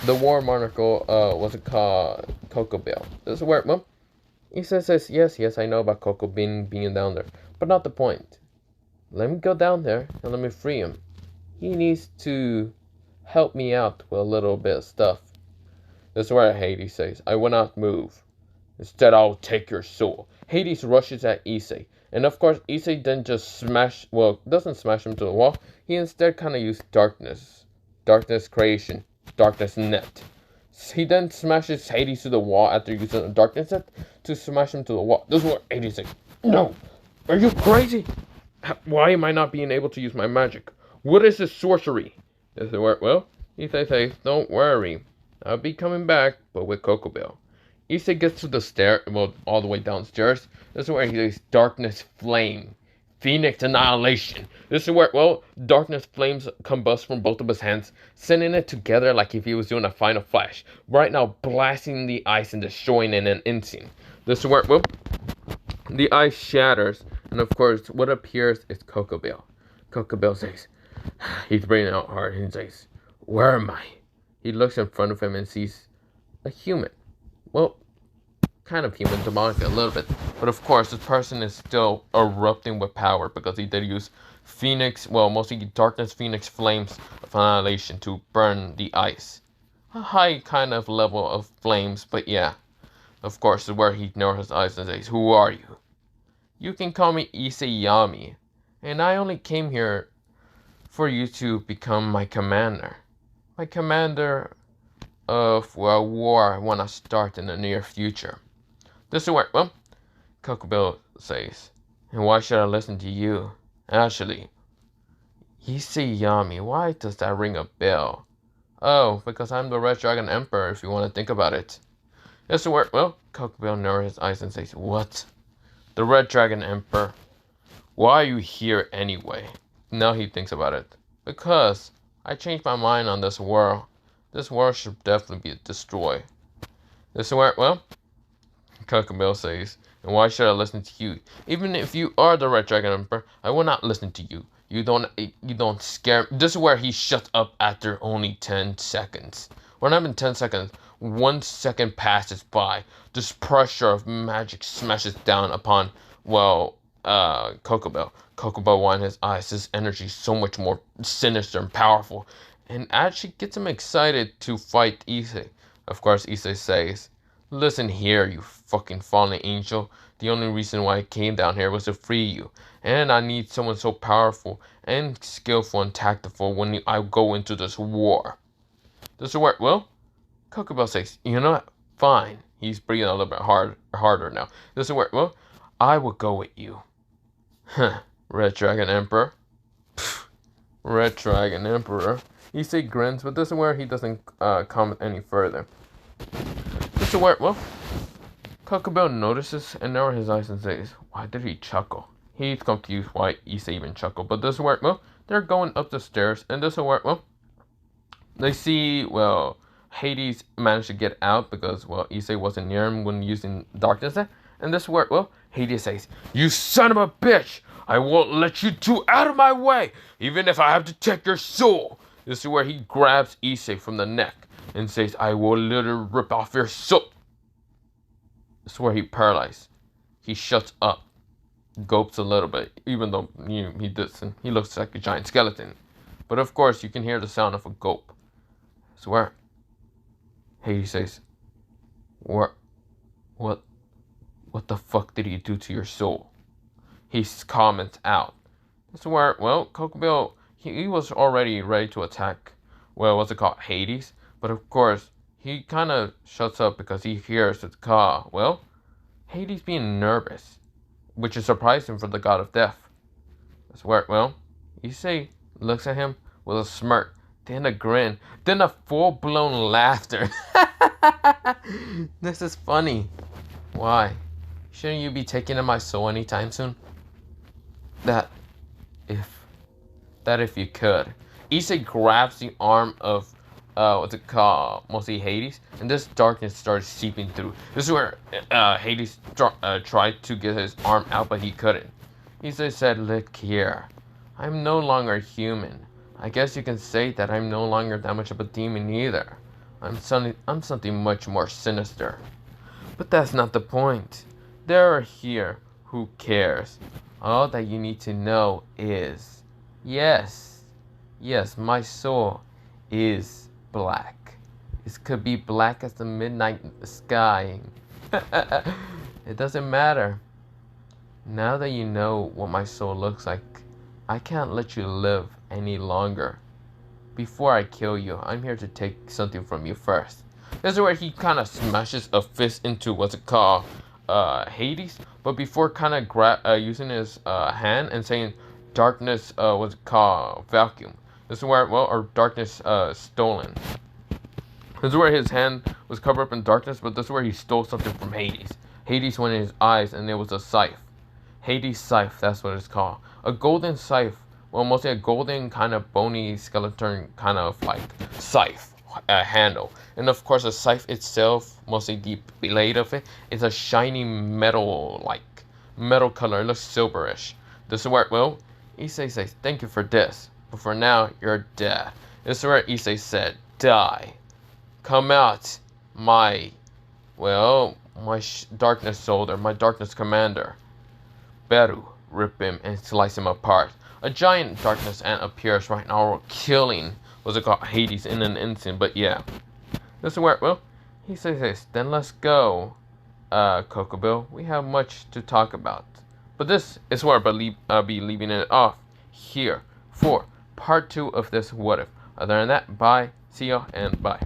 The war monarch, what's it called? Kokabiel. This is where, well, Issei says, yes, I know about Kokabiel being down there, but not the point. Let me go down there and let me free him. He needs to help me out with a little bit of stuff. This is where Hades says, I will not move. Instead, I'll take your soul. Hades rushes at Issei, and of course, Issei then just doesn't smash him to the wall. He instead kind of used darkness creation, darkness net. He then smashes Hades to the wall after using the darkness net to smash him to the wall. This is what Hades says. No! Are you crazy? Why am I not being able to use my magic? What is this sorcery? This is where, well, Issei says, don't worry. I'll be coming back, but with Kokabiel. Issei gets to the stair, well, all the way downstairs. This is where he says, darkness flame. Phoenix annihilation. This is where, well, darkness flames combust from both of his hands, sending it together like if he was doing a final flash. Right now, blasting the ice and destroying it in an instant. This is where, well, the ice shatters, and of course, what appears is Kokabiel. Kokabiel says, he's breathing out hard, and he says, where am I? He looks in front of him and sees a human. Well, kind of human, demonically a little bit. But of course, this person is still erupting with power because he did use Phoenix, well, mostly Darkness Phoenix flames of annihilation to burn the ice. A high kind of level of flames, but yeah. Of course, is where he narrows his eyes and says, who are you? You can call me Issei, and I only came here for you to become my commander. My commander of a war I want to start in the near future. This is where, well, Kokabiel says, and why should I listen to you? Actually, Issei, why does that ring a bell? Oh, because I'm the Red Dragon Emperor, if you want to think about it. This is where, well, Kokabiel narrows his eyes and says, what? The Red Dragon Emperor. Why are you here anyway? Now he thinks about it. Because I changed my mind on this world. This world should definitely be destroyed. This is where, well, Kokabiel says, and why should I listen to you? Even if you are the Red Dragon Emperor, I will not listen to you. You don't scare me. This is where he shuts up after only 10 seconds. Well, not even 10 seconds. 1 second passes by. This pressure of magic smashes down upon, well, Kokabiel. Kokabiel winds his eyes. His energy is so much more sinister and powerful. And actually gets him excited to fight Issei. Of course, Issei says, listen here, you fucking fallen angel. The only reason why I came down here was to free you. And I need someone so powerful and skillful and tactful when I go into this war. This is where, well, Kokabiel says, you know what? Fine. He's breathing a little bit harder now. This is where, well, I will go with you. Huh. Red Dragon Emperor. Pfft. Red Dragon Emperor. Issei grins, but this is where he doesn't comment any further. This is where, well, Kokabiel notices and narrows his eyes and says, why did he chuckle? He's confused why Issei even chuckled. But this is where, well, they're going up the stairs. And this is where, well, they see, well, Hades managed to get out because, well, Issei wasn't near him when using darkness. And this is where, well, Hades says, you son of a bitch! I won't let you two out of my way, even if I have to take your soul. This is where he grabs Issei from the neck and says, I will literally rip off your soul. This is where he paralyzed. He shuts up, gulps a little bit, even though he doesn't. He looks like a giant skeleton. But of course, you can hear the sound of a gulp. This is where Hades says, what the fuck did you do to your soul? He comments out. This is where, well, Kokabiel, he was already ready to attack, well, what's it called, Hades? But of course, he kind of shuts up because he hears the call. Well, Hades being nervous, which is surprising for the god of death. That's where, well, Issei looks at him with a smirk, then a grin, then a full-blown laughter. This is funny. Why? Shouldn't you be taking in my soul anytime soon? That if you could. Issei grabs the arm of, what's it called? Mostly Hades. And this darkness starts seeping through. This is where Hades tried to get his arm out, but he couldn't. Issei said, look here. I'm no longer human. I guess you can say that I'm no longer that much of a demon either. I'm something much more sinister. But that's not the point. There are here. Who cares? All that you need to know is, yes, my soul is black. It could be black as the midnight sky. It doesn't matter. Now that you know what my soul looks like, I can't let you live any longer. Before I kill you, I'm here to take something from you first. This is where he kind of smashes a fist into what's it called, Hades. But before kind of using his hand and saying, darkness, what's it called, vacuum. This is where, well, or darkness stolen. This is where his hand was covered up in darkness, but this is where he stole something from Hades. Hades went in his eyes, and it was a scythe. Hades scythe, that's what it's called. A golden scythe. Well, mostly a golden kind of bony skeleton kind of like scythe handle. And of course, the scythe itself, mostly the blade of it, is a shiny metal color. It looks silverish. This is where, well, Issei says, thank you for this. But for now, you're dead. This is where Issei said, die. Come out, my darkness soldier, my darkness commander. Beru, rip him and slice him apart. A giant darkness ant appears right now, killing, what's it called, Hades in an instant. But yeah, this is where, well, he says this. Then let's go, Kokabiel. We have much to talk about. But this is where I'll be leaving it off here for part 2 of this What If. Other than that, bye, see y'all, and bye.